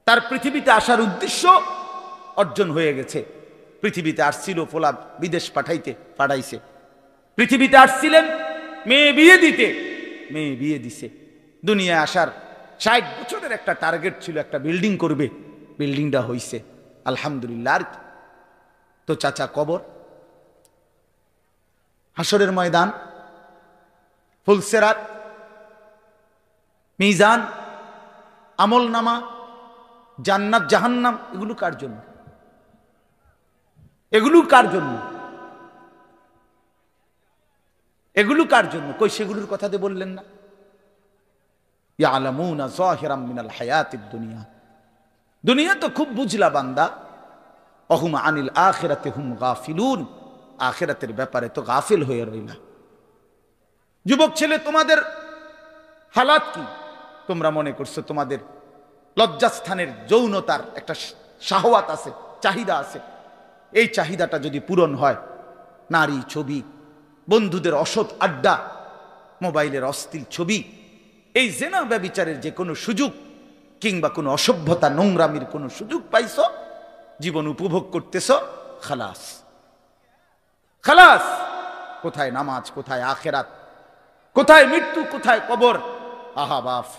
তার পৃথিবীতে আসার উদ্দেশ্য অর্জন হয়ে গেছে। পৃথিবীতে আসছিল ফোলা বিদেশ পাঠাইছে, পৃথিবীতে আসছিলেন মেয়ে বিয়ে দিতে, মেয়ে বিয়ে দিছে। দুনিয়ায় আসার 60 বছরের একটা টার্গেট ছিল, একটা বিল্ডিং করবে, বিল্ডিংটা হইছে আলহামদুলিল্লাহ। আর তো চাচা কবর, হাসরের ময়দান, ফুলসেরাত, মিজান, আমলনামা, জান্নাত জাহান্নাম, এগুলো কার জন্য? এগুলো কার জন্য? এগুলো কার জন্য? কই সেগুলোর কথা দিয়ে বললেন না? ইয়ালামুনা যাহিরাম মিনাল হায়াতিদ দুনিয়া, দুনিয়া তো খুব বুঝলা বান্দা, অহুম আনিল আখিরাতি হুম গাফিলুন, আখিরাতের ব্যাপারে তো গাফিল হয়ে রইলা। যুবক ছেলে, তোমাদের হালাত কি? তোমরা মনে করছো তোমাদের লজ্জাস্থানের যৌনতার একটা শাহওয়াত আছে, চাহিদা আছে, এই চাহিদাটা যদি পূরণ হয়, নারী, ছবি, বন্ধুদের অসৎ আড্ডা, মোবাইলের অশ্লীল ছবি, এই জেনা ব্যভিচারের যে কোনো সুযোগ কিংবা কোনো অসভ্যতা নোংরামির কোনো সুযোগ পাইছো, জীবন উপভোগ করতেছ, খালাস খালাস। কোথায় নামাজ, কোথায় আখেরাত, কোথায় মৃত্যু, কোথায় কবর? আহা বাফ,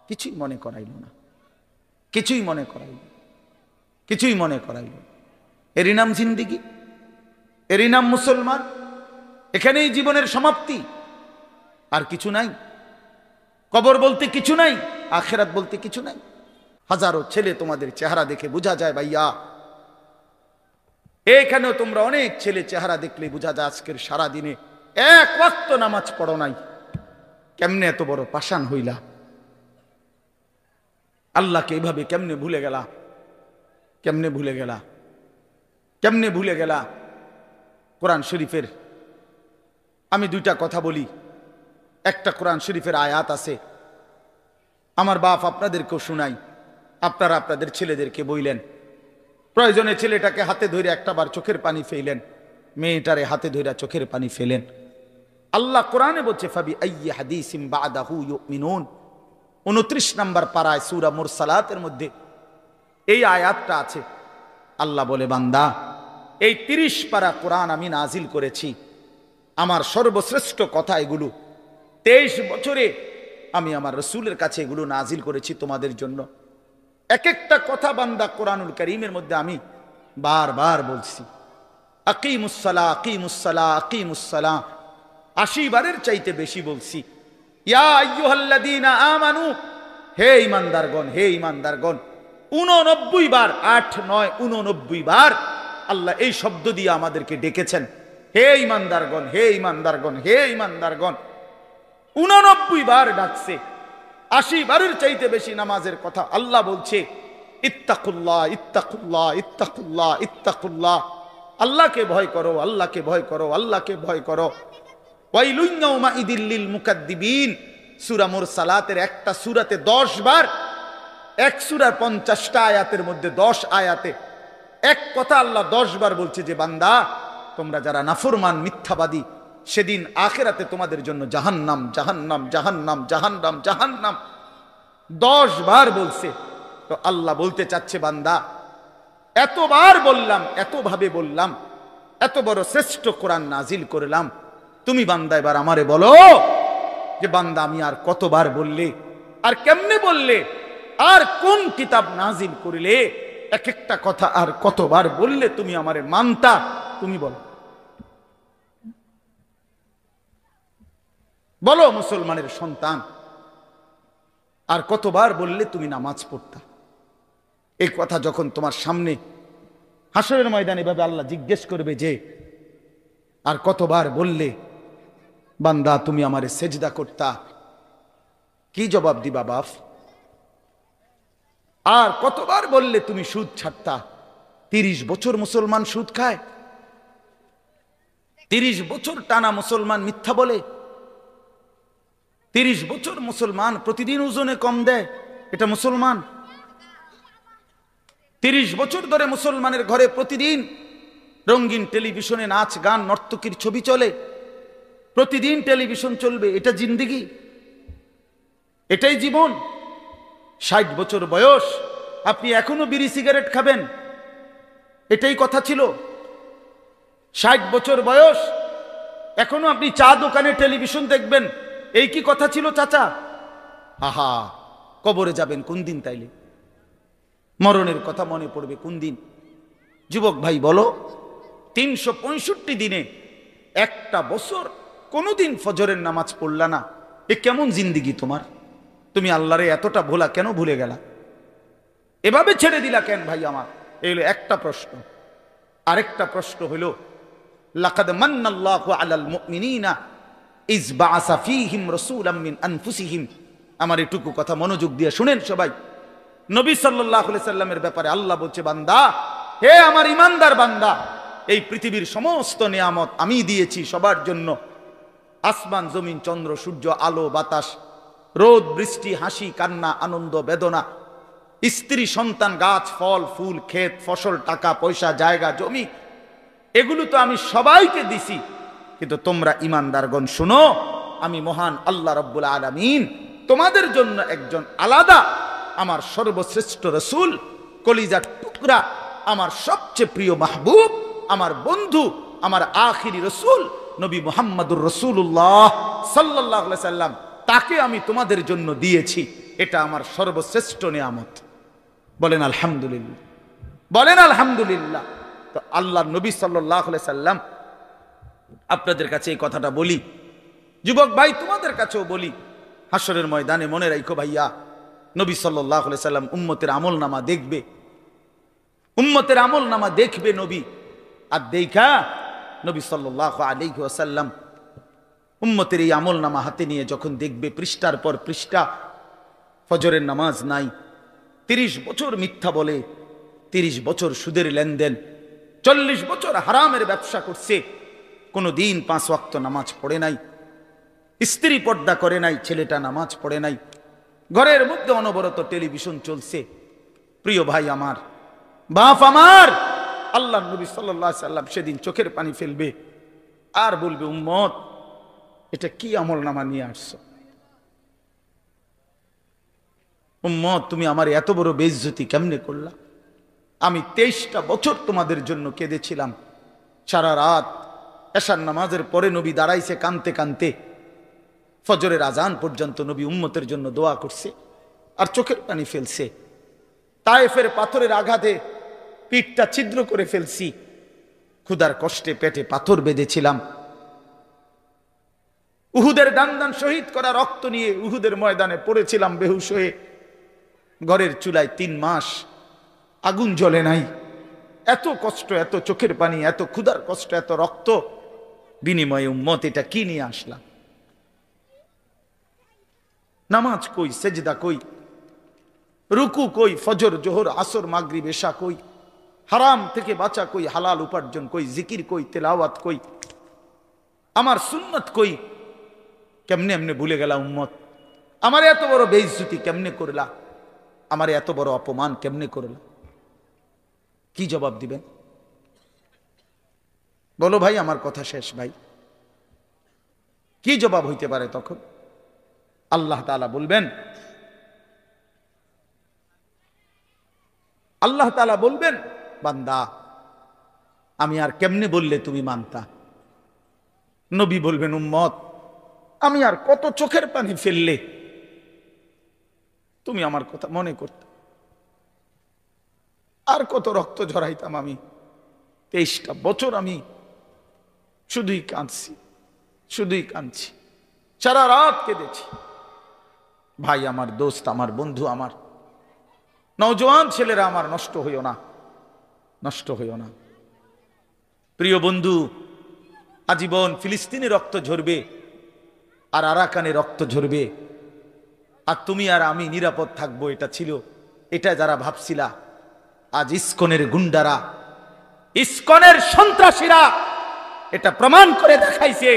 কিছুই মনে করাইল না, কিছুই মনে করাইল, কিছুই মনে করাইল। এরই নাম জিন্দিগি, এরই নাম মুসলমান। এখানেই জীবনের সমাপ্তি, আর কিছু নাই। কবর বলতে কিছু নাই, আখেরাত বলতে কিছু নাই। হাজারো ছেলে তোমাদের চেহারা দেখে বোঝা যায় ভাইয়া, এখানেও তোমরা অনেক ছেলে চেহারা দেখলে বোঝা যায় আজকের সারা দিনে এক ওয়াক্ত নামাজ পড়ো নাই। কেমনে এত বড় পাষাণ হইলা? আল্লাহকে এইভাবে কেমনে ভুলে গেলা? কেমনে ভুলে গেলা? কেমনে ভুলে গেলা? কোরআন শরীফের আমি 2টা কথা বলি। একটা কোরআন শরীফের আয়াত আছে, আমার বাপ আপনাদেরকেও শুনাই, আপনারা আপনাদের ছেলেদেরকে বইলেন। প্রয়োজনে ছেলেটাকে হাতে ধরে একটাবার চোখের পানি ফেলেন, মেয়েটারে হাতে ধরে চোখের পানি ফেলেন। আল্লাহ কোরআনে বলছে ফাবি আইয়ি হাদিসিম বাদাহু ইউমিনুন, 29 নম্বর পারায় সূরা মুরসালাতের মধ্যে এই আয়াতটা আছে। আল্লাহ বলে, বান্দা, এই 30 পারা কোরআন আমি নাজিল করেছি, আমার সর্বশ্রেষ্ঠ কথা এগুলো। 23 বছরে আমি আমার রাসূলের কাছে এগুলো নাজিল করেছি তোমাদের জন্য। এক একটা কথা বান্দা কোরআনুল কারীমের মধ্যে আমি বারবার বলছি, আকিমুস সালাহ, আকিমুস সালাহ, আকিমুস সালাহ, 80 বারের চাইতে বেশি বলছি। ইয়া আইয়ুহাল্লাযীনা আমানু, হে ঈমানদারগণ, হে ঈমানদারগণ, 89 বার, 8, 9, 89 বার আল্লাহ এই শব্দ দিয়ে আমাদেরকে ডেকেছেন, হে ঈমানদারগণ, হে ঈমানদারগণ, হে ঈমানদারগণ। 89 বার ডাকছে। 80 বারের চাইতে বেশি নামাজের কথা আল্লাহ বলছে, ইত্তাকুল্লাহ, ইত্তাকুল্লাহ, ইত্তাকুল্লাহ, ইত্তাকুল্লাহ, আল্লাহকে ভয় করো, আল্লাহকে ভয় করো, আল্লাহকে ভয় করো। ওয়াইলুন ইয়াউমাইদিল লিল মুকাদ্দিবিন, সূরা মুরসালাতের একটা সূরাতে 10 বার, এক সূরার 50টা আয়াতের মধ্যে 10 আয়াতে এক কথা আল্লাহ 10 বার বলছে যে বান্দা, তোমরা যারা নাফরমান, মিথ্যাবাদী, সেদিন আখিরাতে তোমাদের জন্য জাহান্নাম, জাহান্নাম, জাহান্নাম, জাহান্নাম, জাহান্নাম 10 বার বলছে। তো আল্লাহ বলতে চাচ্ছে, বান্দা, এতবার বললাম, এতভাবে বললাম, এত বড় শ্রেষ্ঠ কোরআন নাজিল করলাম, তুমি বান্দা এবার আমারে বলো যে বান্দা আমি আর কতবার বললে, আর কেমনে বললে, আর কোন কিতাব নাজিল করিলে এক একটা কথা আর কতবার বললে তুমি আমারে মানতা? তুমি বলো, বলো মুসলমানের সন্তান, আর কতবার বললে তুমি নামাজ পড়তা? এই কথা যখন তোমার সামনে হাসরের ময়দানে এভাবে আল্লাহ জিজ্ঞেস করবে যে আর কতবার বললে বান্দা তুমি আমারে সেজদা করতা, কি জবাব দিবা বাপ? আর কতবার বললে তুমি সুদ ছাড়তা? 30 বছর মুসলমান সুদ খায়, 30 বছর টানা মুসলমান মিথ্যা বলে, 30 বছর মুসলমান প্রতিদিন ওজনে কম দেয়, এটা মুসলমান? 30 বছর ধরে মুসলমানের ঘরে প্রতিদিন রঙিন টেলিভিশনে নাচ গান নর্তকীর ছবি চলে, প্রতিদিন টেলিভিশন চলবে, এটা জিন্দেগি? এটাই জীবন? 60 বছর বয়স আপনি এখনো বিড়ি সিগারেট খাবেন, এটাই কথা ছিল? 60 বছর বয়স এখনো আপনি চা দোকানে টেলিভিশন দেখবেন, এই কি কথা ছিল চাচা? আহা, কবরে যাবেন কোন দিন? তাইলে মরণের কথা মনে পড়বে কোন দিন? যুবক ভাই বলো, 365 দিনে একটা বছর কোনোদিন ফজরের নামাজ পড়লা না, এ কেমন জিন্দিগি তোমার? তুমি আল্লাহরে এতটা ভোলা কেন ভুলে গেলা? এভাবে ছেড়ে দিলা কেন ভাই আমার? এই হলো একটা প্রশ্ন। আরেকটা প্রশ্ন হলো, লাকাদ মান্নাল্লাহু আলাল মুমিনিনা ইজ বাআসা ফীহিম রাসূলাম মিন আনফুসিহিম। আমার এটুকু কথা মনোযোগ দিয়ে শুনেন সবাই। নবী সাল্লাল্লাহু আলাইহি সাল্লামের ব্যাপারে আল্লাহ বলছে, বান্দা, হে আমার ইমানদার বান্দা, এই পৃথিবীর সমস্ত নিয়ামত আমি দিয়েছি সবার জন্য। আসমান জমিন চন্দ্র সূর্য আলো বাতাস, রোদ বৃষ্টি, হাসি কান্না, আনন্দ বেদনা, স্ত্রী সন্তান, গাছ ফল ফুল, ক্ষেত ফসল, টাকা পয়সা, জায়গা জমি, এগুলো তো আমি সবাইকে দিছি। কিন্তু তোমরা ইমানদারগণ শুনো, আমি মহান আল্লাহ রাব্বুল আলামিন তোমাদের জন্য একজন আলাদা আমার সর্বশ্রেষ্ঠ রাসূল, কলিজার টুকরা, আমার সবচেয়ে প্রিয় মাহবুব, আমার বন্ধু, আমার আখিরি রাসূল নবী মুহাম্মদুর রাসূলুল্লাহ সাল্লাল্লাহু আলাইহি সাল্লাম, তাকে আমি তোমাদের জন্য দিয়েছি। এটা আমার সর্বশ্রেষ্ঠ নিয়ামত। বলেন আলহামদুলিল্লাহ, বলেন আলহামদুলিল্লাহ। তো আল্লাহর নবী সাল্লাল্লাহু আলাইহি সাল্লাম, আপনাদের কাছে এই কথাটা বলি, যুবক ভাই তোমাদের কাছেও বলি, হাসরের ময়দানে মনে রাখো ভাইয়া, নবী সাল্লাল্লাহু আলাইহি সাল্লাম উম্মতের আমলনামা দেখবে, উম্মতের আমলনামা দেখবে নবী। আর দেখা নবী সাল্লাল্লাহু আলাইহি ওয়াসাল্লাম উম্মতের এই আমলনামা হাতে নিয়ে যখন দেখবে, পৃষ্ঠার পর পৃষ্ঠা ফজরের নামাজ নাই, 30 বছর মিথ্যা বলে, 30 বছর সুদের লেনদেন, 40 বছর হারামের ব্যবসা করছে, কোনো দিন 5 ওয়াক্ত নামাজ পড়ে নাই, স্ত্রী পর্দা করে নাই, ছেলেটা নামাজ পড়ে নাই, ঘরের মধ্যে অনবরত টেলিভিশন চলছে। প্রিয় ভাই আমার, বাপ আমার, আল্লাহ নবী সাল্লাল্লাহু আলাইহি সাল্লাম সেদিন চোখের পানি ফেলবে আর বলবে, উম্মত এটা কি আমলনামা নিয়ে আসছো? উম্মত তুমি আমার এত বড় বেইজ্জতি কেমনে করলা? আমি 23টা বছর তোমাদের জন্য কেঁদেছিলাম, সারা রাত এশার নামাজের পরে নবী দাঁড়াইছে কানতে কানতে, ফজরের আজান পর্যন্ত নবী উম্মতের জন্য দোয়া করছে আর চোখের পানি ফেলছে। তায়েফের পাথরের আঘাতে পিঠটা ছিদ্র করে ফেলছি, ক্ষুধার কষ্টে পেটে পাথর বেঁধেছিলাম, উহুদের দান শহীদ করা রক্ত নিয়ে উহুদের ময়দানে পড়েছিলাম বেহুশ হয়ে, ঘরের চুলায় 3 মাস আগুন জ্বলে নাই। এত কষ্ট, এত চোখের পানি, এত ক্ষুধার কষ্ট, এত রক্ত, বিনিময়ে উম্মত এটা কি নিয়ে আসলাম? নামাজ কই, সেজদা কই, রুকু কই, ফজর জোহর আসর মাগরিব এশা কই, হারাম থেকে বাঁচা কই, হালাল উপার্জন কই, জিকির কই, তেলাওয়াত কই, আমার সুন্নত কই? কেমনে এমনে ভুলে গেলা উম্মত? আমার এত বড় বেইজ্জতি কেমনে করলা? আমার এত বড় অপমান কেমনে করলা? কি জবাব দিবেন বলো ভাই? আমার কথা শেষ ভাই, কি জবাব হইতে পারে তখন? আল্লাহ তাআলা বলবেন, আল্লাহ তাআলা বলবেন, বান্দা আমি আর কেমনে বললে তুমি মানতা? নবী বলবেন, উম্মত আমি আর কত চোখের পানি ফেললে তুমি আমার কথা মনে করতে? আর কত রক্ত ঝরাইতাম আমি? 23টা বছর আমি শুধুই কাঁদছি, শুধুই কাঁদছি, সারা রাত কেঁদেছি। ভাই আমার, দোস্ত আমার, বন্ধু আমার, নওজোয়ান ছেলেরা আমার, নষ্ট হইও না, নষ্ট হইও না। প্রিয় বন্ধু, আজীবন ফিলিস্তিনে রক্ত ঝরবে আর আরাকানে রক্ত ঝরবে, আর তুমি আর আমি নিরাপদ থাকবো, এটা ছিল, এটা যারা ভাবছিলা, আজ ইসকনের গুন্ডারা, ইসকনের সন্ত্রাসীরা এটা প্রমাণ করে দেখাইছে।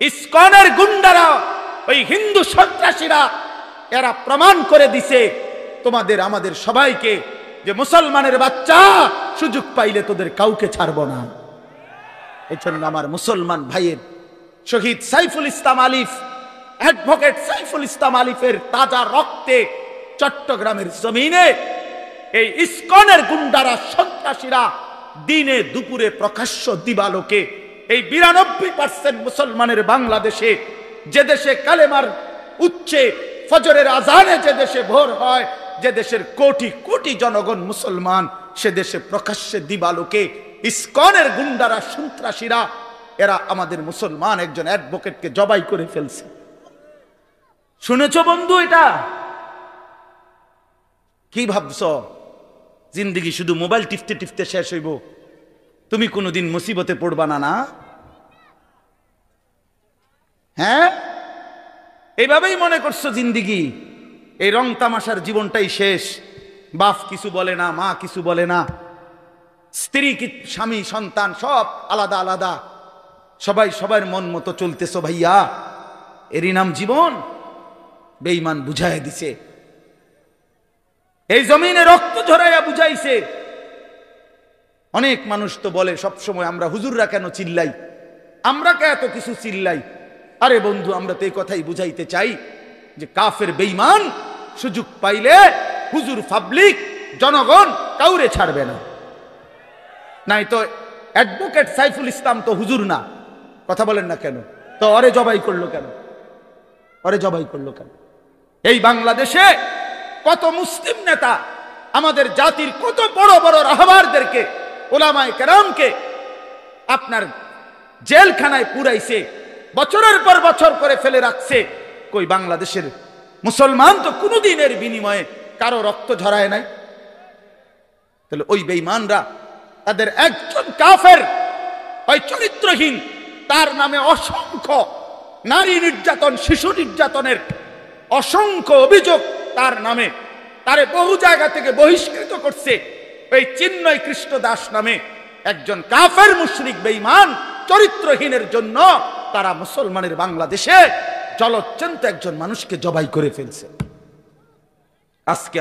ইসকনের গুন্ডারা, ওই হিন্দু সন্ত্রাসীরা, এরা প্রমাণ করে দিছে তোমাদের আমাদের সবাইকে যে মুসলমানের বাচ্চা সুযোগ পাইলে তোদের কাউকে ছাড়ব না। এই জন্য আমার মুসলমান ভাইয়ের শহীদ সাইফুল ইসলাম আলিফ, অ্যাডভোকেট সাইফুল ইসলাম আলিফের তাজা রক্তে চট্টগ্রামের জমিনে এই ইসকনের গুন্ডারা, সন্ত্রাসীরা দিনে দুপুরে প্রকাশ্য দিবালোকে এই 92% মুসলমানের বাংলাদেশে, যে দেশে কালেমার উচ্চে ফজরের আজানে যে দেশে ভোর হয়, যে দেশের কোটি কোটি জনগণ মুসলমান, সে দেশে প্রকাশ্যে দিবালোকে ইসকনের গুন্ডারা, সন্ত্রাসীরা, এরা আমাদের মুসলমান একজন অ্যাডভোকেটকে জবাই করে ফেলছে। শুনেছ বন্ধু? এটা কি ভাবছ? জিন্দেগি শুধু মোবাইল টিপতে টিপতে শেষ হইব? তুমি কোনোদিন মুসিবতে পড়বা না? না, হ্যাঁ, এইভাবেই মনে করছো জিন্দেগি, এই রং তামাশার জীবনটাই শেষ। বাপ কিছু বলে না, মা কিছু বলে না, স্ত্রী কি, স্বামী, সন্তান সব আলাদা আলাদা, সবাই সবার মন মতো চলতেছো। ভাইয়া, এরই নাম জীবন? বেঈমান বুঝাই দিছে, এই জমিনে রক্ত ঝরাইয়া বুঝাইছে। অনেক মানুষ তো বলে সবসময়, আমরা হুজুররা কেন চিল্লাই, আমরা কে এত কিছু চিল্লাই? আরে বন্ধু, আমরা তো এই কথাই বুঝাইতে চাই যে কাফের বেঈমান সুযোগ পাইলে হুজুর, পাবলিক, জনগণ কাউরে ছাড়বে না। নাই তো অ্যাডভোকেট সাইফুল ইসলাম তো হুজুর না, কথা বলেন না কেন? তো অরে জবাই করলো কেন? অরে জবাই করলো কেন? এই বাংলাদেশে কত মুসলিম নেতা আমাদের জাতির কত বড় বড় রাহবারদেরকে, ওলামায়ে কেরামকে আপনার জেলখানায় পুরাইছে, বছরের পর বছর করে ফেলে রাখছে। কই বাংলাদেশের মুসলমান তো কোনোদিনের বিনিময়ে কারো রক্ত ঝরায় নাই। তাহলে ওই বেঈমানরা, তাদের একজন কাফের, ওই চরিত্রহীন, তার নামে অসংখ্য নারী নির্যাতন, শিশু নির্যাতনের অসংখ্য অভিযোগ তার নামে, তারে বহু জায়গা থেকে বহিষ্কৃত করছে। এই চিন্ময় কৃষ্ণ দাস নামে একজন কাফের মুশরিক বেঈমান চরিত্রহীনের জন্য তারা মুসলমানের বাংলাদেশে জলজ্জন্ত একজন মানুষকে জবাই করে ফেলছে। আজকে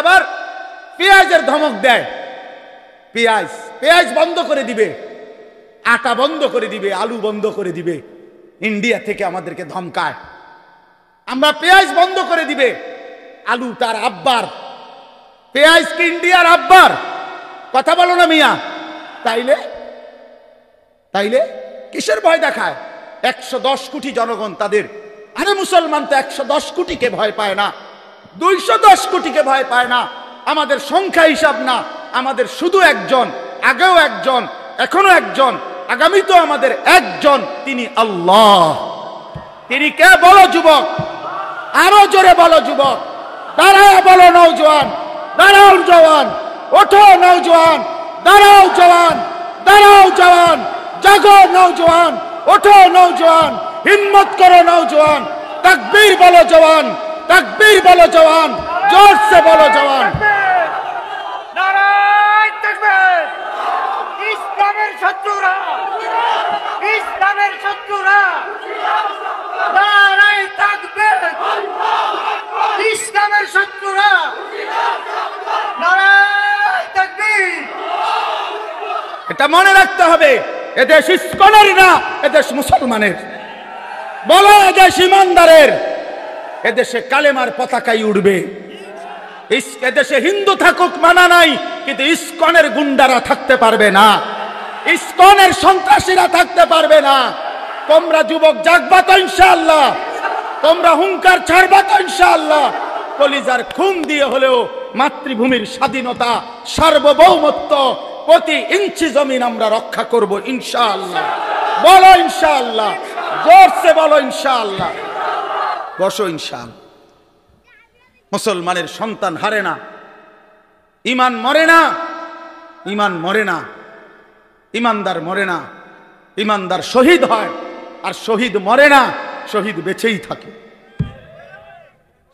আবার পেঁয়াজের ধমক দেয়, পেঁয়াজ বন্ধ করে দিবে, আটা বন্ধ করে দিবে, আলু বন্ধ করে দিবে। ইন্ডিয়া থেকে আমাদেরকে ধমকায়, আমরা পেঁয়াজ বন্ধ করে দিবে। আলু তার আব্বার, পেঁয়াজ কি ইন্ডিয়ার আব্বার? কথা বলো না মিয়া। তাইলে কিসের ভয় দেখায়? 110 কোটি জনগণ তাদের। আরে মুসলমান তো 110 কোটিকে ভয় পায় না, 210 কোটিকে ভয় পায় না। আমাদের সংখ্যা হিসাব না, আমাদের শুধু একজন, আগেও একজন, এখনো একজন, আগামী তো আমাদের একজন, তিনি আল্লাহ। তিনি কে? বলো যুবক, আরো জোরে বলো যুবক, দাঁড়াও বলো নওজোয়ান, দাঁড়াও জওয়ান, ওঠো নওজোয়ান, দাঁড়াও জওয়ান, দাঁড়াও জওয়ান, জাগো নওজোয়ান, ওঠো নওজোয়ান, হিম্মত করো নওজোয়ান, তাকবীর বলো জওয়ান, তাকবীর বলো জওয়ান, জোর সে বলো জওয়ান। নারায়ে তাকবীর! ইসলামের শত্রুরা, ইসলামের শত্রুরা, নারায়ে তাকবীর! ইসলামের শত্রুরা, নারায়ে তাকবীর! এটা মনে রাখতে হবে, এদেশ ইসকনের না, এদেশ মুসলমানের। বলো এদেশ ইমানদারের। এদেশে কালেমার পতাকাই উঠবে। এদেশে হিন্দু থাকুক মানা নাই, কিন্তু ইসকনের গুন্ডারা থাকতে পারবে না, ইসকনের সন্ত্রাসীরা থাকতে পারবে না। তোমরা যুবক জাগবা তো ইনশাআল্লাহ, তোমরা হুঙ্কার ছাড়বা তো ইনশাআল্লাহ। কলিজার খুন দিয়ে হলেও মাতৃভূমির স্বাধীনতা, সার্বভৌমত্ব, প্রতি ইঞ্চি জমিন আমরা রক্ষা করব ইনশাআল্লাহ। বলো ইনশাআল্লাহ, জোরসে বলো ইনশাআল্লাহ। বসো ইনশাআল্লাহ। মুসলমানের সন্তান হারে না, ইমান মরে না, ইমান মরে না, ইমানদার মরে না, ইমানদার শহীদ হয়। আর শহীদ মরে না, শহীদ বেঁচেই থাকে।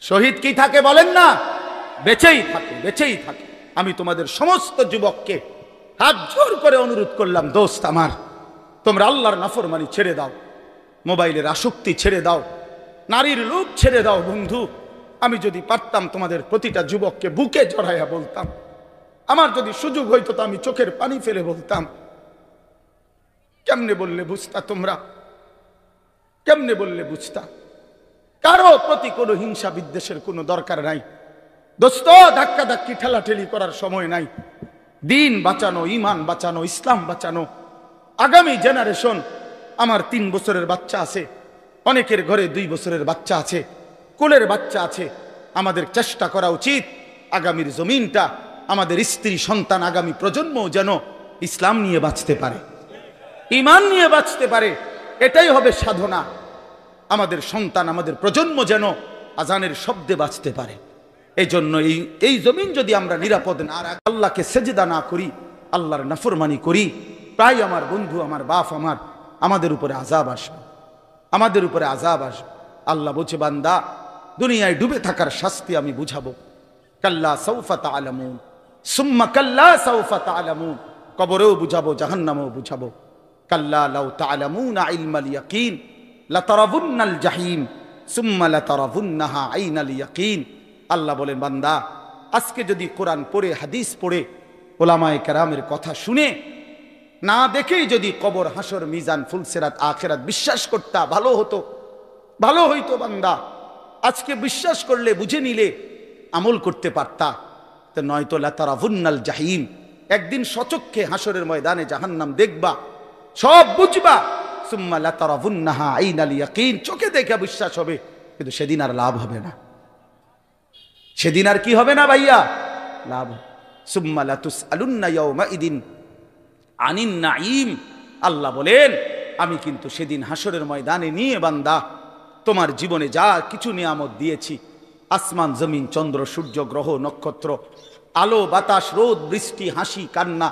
শহীদ কি থাকে বলেন না? বেঁচেই থাকে, বেঁচেই থাকে। আমি তোমাদের সমস্ত যুবককে হাত জোর করে অনুরোধ করলাম, দোস্ত আমার, তোমরা আল্লাহর নাফরমানি ছেড়ে দাও, মোবাইলের আসক্তি ছেড়ে দাও, নারীর লোভ ছেড়ে দাও। বন্ধু, আমি যদি পারতাম তোমাদের প্রতিটা যুবককে বুকে জড়াইয়া বলতাম, আমার যদি সুযোগ হইতো তো আমি চোখের পানি ফেলে বলতাম। কেমনে বললে বুঝতা তোমরা? কেমনে বললে বুঝতা? কারো প্রতি কোনো হিংসা বিদ্বেষের কোনো দরকার নাই দোস্ত। ধাক্কা ধাক্কি ঠেলাঠেলি করার সময় নাই। দিন বাঁচানো, ইমান বাঁচানো, ইসলাম বাঁচানো। আগামী জেনারেশন, আমার 3 বছরের বাচ্চা আছে, অনেকের ঘরে 2 বছরের বাচ্চা আছে, কোলের বাচ্চা আছে। আমাদের চেষ্টা করা উচিত আগামীর জমিনটা, আমাদের স্ত্রী সন্তান, আগামী প্রজন্ম যেন ইসলাম নিয়ে বাঁচতে পারে, ইমান নিয়ে বাঁচতে পারে। এটাই হবে সাধনা। আমাদের সন্তান, আমাদের প্রজন্ম যেন আজানের শব্দে বাঁচতে পারে। এই জন্য এই জমিন যদি আমরা নিরাপদ না রাখি, আল্লাহকে সেজদা না করি, আল্লাহর নাফরমানি করি, প্রায় আমার বন্ধু, আমার বাপ, আমাদের উপরে আযাব আসবে, আমাদের উপরে আযাব আসবে। আল্লাহ বলছে, বান্দা, দুনিয়ায় ডুবে থাকার শাস্তি আমি বুঝাবো। কাল্লা সাউফা তা'লামুন সুম্মা কাল্লা সাউফা তা'লামুন, কবরেও বুঝাবো, জাহান্নামেও বুঝাবো। কাল্লা লাউ তা'লামুনা ইলমাল ইয়াকিন লাতারাবুন্নাল জাহিম সুম্মা লাতারাবুন্নাহা আইনাল ইয়াকিন। আল্লাহ বলেন, বান্দা, আজকে যদি কোরআন পড়ে, হাদিস পড়ে, ওলামায়ে কেরামের কথা শুনে, না দেখেই যদি কবর, হাসর, মিজান, ফুলসিরাত, আখিরাত বিশ্বাস করতা, ভালো হতো, ভালো হইতো। বান্দা, আজকে বিশ্বাস করলে, বুঝে নিলে, আমল করতে পারতা। তো নয়তো লাতারাবুন্নাল জাহিম, একদিন সচক্ষে হাসরের ময়দানে জাহান্নাম দেখবা, সব বুঝবা। সুম্মা লাতারাবুন্নাহা আইনাল ইয়াকিন, চোখে দেখে বিশ্বাস হবে, কিন্তু সেদিন আর লাভ হবে না। সেদিন আর কি হবে না ভাইয়া? লাভ। সুম্মা লাতুসআলুন্না ইয়াওমাইদিন আনিন নাঈম। আল্লাহ বলেন, আমি কিন্তু সেদিন হাসরের ময়দানে নিয়ে বান্দা তোমার জীবনে যা কিছু নিয়ামত দিয়েছি, আসমান, জমিন, চন্দ্র, সূর্য, গ্রহ, নক্ষত্র, আলো, বাতাস, রোদ, বৃষ্টি, হাসি, কান্না,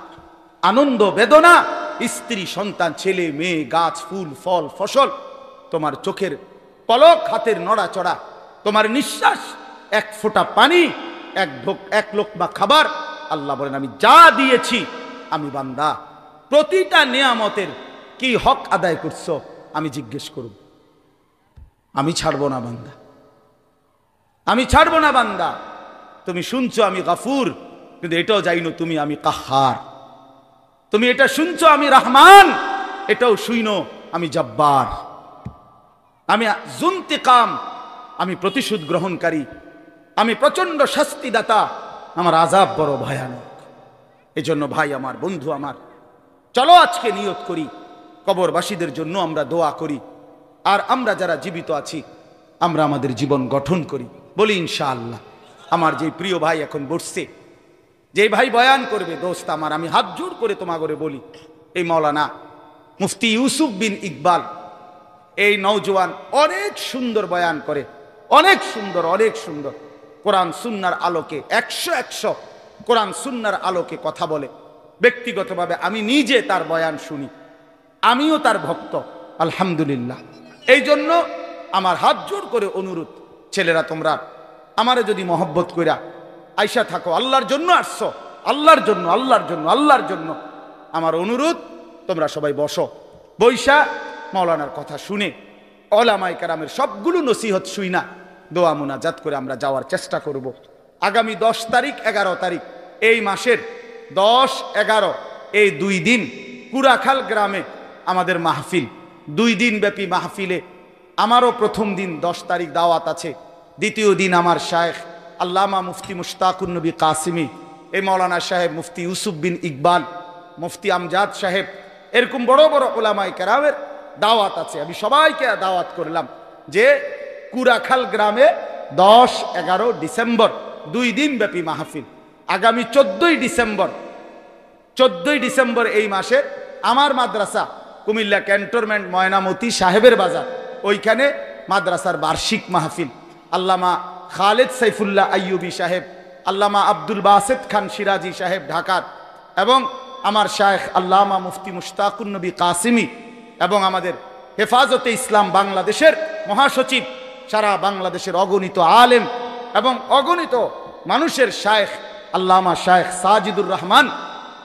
আনন্দ, বেদনা, স্ত্রী, সন্তান, ছেলে, মেয়ে, গাছ, ফুল, ফল, ফসল, তোমার চোখের পলক, হাতের নড়াচড়া, তোমার নিঃশ্বাস, এক ফোঁটা পানি, এক লোকমা খাবার। আল্লাহ বলেন, আমি যা দিয়েছি, আমি বান্দা প্রতিটা নিয়ামতের কি হক আদায় করছো আমি জিজ্ঞেস করব। আমি ছাড়বো না বান্দা, আমি ছাড়বো না বান্দা। তুমি শুনছো আমি গাফুর, কিন্তু এটাও জানো তুমি আমি কাহার। তুমি এটা শুনছো আমি রহমান, এটাও শুইনো আমি জব্বার। আমি জুন্তিকাম, আমি প্রতিশোধ গ্রহণকারী, আমি প্রচন্ড শাস্তিদাতা, আমার আযাব বড় ভয়ানক। এজন্য ভাই আমার, বন্ধু আমার, চলো আজকে নিয়ত করি, কবরবাসীদের জন্য আমরা দোয়া করি, আর আমরা যারা জীবিত আছি আমরা আমাদের জীবন গঠন করি। বলি ইনশাআল্লাহ। আমার যে প্রিয় ভাই এখন বসছে, যে ভাই বয়ান করবে, দোস্ত আমার, আমি হাত জোড় করে তোমাগরে বলি, এই মাওলানা মুফতি ইউসুফ বিন ইকবাল, এই নওজোয়ান অনেক সুন্দর বয়ান করে, অনেক সুন্দর, অনেক সুন্দর। কোরআন সুন্নাহর আলোকে 100 কোরআন সুন্নাহর আলোকে কথা বলে। ব্যক্তিগতভাবে আমি নিজে তার বয়ান শুনি, আমিও তার ভক্ত, আলহামদুলিল্লাহ। এই জন্য আমার হাত জোড় করে অনুরোধ, ছেলেরা তোমরা আমারে যদি মহব্বত কইরা আইসা থাকো, আল্লাহর জন্য আসছো, আল্লাহর জন্য, আল্লাহর জন্য, আল্লাহর জন্য, আমার অনুরোধ, তোমরা সবাই বসো, বৈশা মাওলানার কথা শুনে ওলামায়ে কেরামের সবগুলো নসিহত শুই না, দোয়া মুনাজাত করে আমরা যাওয়ার চেষ্টা করব। আগামী 10 তারিখ, 11 তারিখ, এই মাসের 10, 11 এই 2 দিন কুরাখাল গ্রামে আমাদের মাহফিল, 2 দিন ব্যাপী মাহফিলে আমারও প্রথম দিন 10 তারিখ দাওয়াত আছে, দ্বিতীয় দিন আমার শায়েখ আল্লামা মুফতি মুশতাকুন নবী কাসিমি, এই মাওলানা সাহেব মুফতি ইউসুফ বিন ইকবাল, মুফতি আমজাদ সাহেব, এরকম বড় বড় ওলামায়ে কেরামের দাওয়াত আছে। আমি সবাইকে দাওয়াত করলাম যে কুরাখাল গ্রামে 10, 11 ডিসেম্বর 2 দিন ব্যাপী মাহফিল। আগামী 14 ডিসেম্বর এই মাসে আমার মাদ্রাসা কুমিল্লা ক্যান্টনমেন্ট ময়নামতি সাহেবের বাজার, ওইখানে মাদ্রাসার বার্ষিক মাহফিল। আল্লামা খালেদ সাইফুল্লাহ আইয়ুবী সাহেব, আল্লামা আব্দুল বাসেত খান সিরাজি সাহেব ঢাকার, এবং আমার শায়েখ আল্লামা মুফতি মুশতাকুন নবী কাসিমি, এবং আমাদের হেফাজতে ইসলাম বাংলাদেশের মহাসচিব, সারা বাংলাদেশের অগণিত আলেম এবং অগণিত মানুষের শায়েখ আল্লামা শায়েখ সাজিদুর রহমান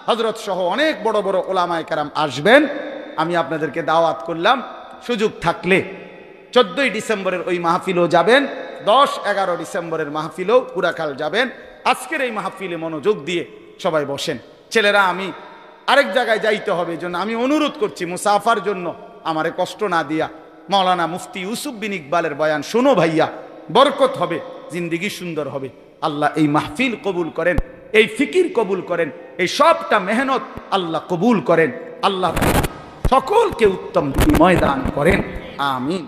হযরত সহ অনেক বড় বড় ওলামায়ে কেরাম আসবেন। আমি আপনাদেরকে দাওয়াত করলাম, সুযোগ থাকলে 14ই ডিসেম্বরের ওই মাহফিলও যাবেন, 10-11 ডিসেম্বরের মাহফিলও পুরাকাল যাবেন। আজকের এই মাহফিলে মনোযোগ দিয়ে সবাই বসেন। ছেলেরা, আমি আরেক জায়গায় যাইতে হবে, জন্য আমি অনুরোধ করছি মুসাফার জন্য আমারে কষ্ট না দিয়া মাওলানা মুফতি ইউসুফ বিন ইকবালের বয়ান শোনো ভাইয়া, বরকত হবে, জিন্দেগি সুন্দর হবে। আল্লাহ এই মাহফিল কবুল করেন, এই ফিকির কবুল করেন, এই সবটা মেহনত আল্লাহ কবুল করেন। আল্লাহ সকলকে উত্তম বিনিময় দান করেন, আমিন।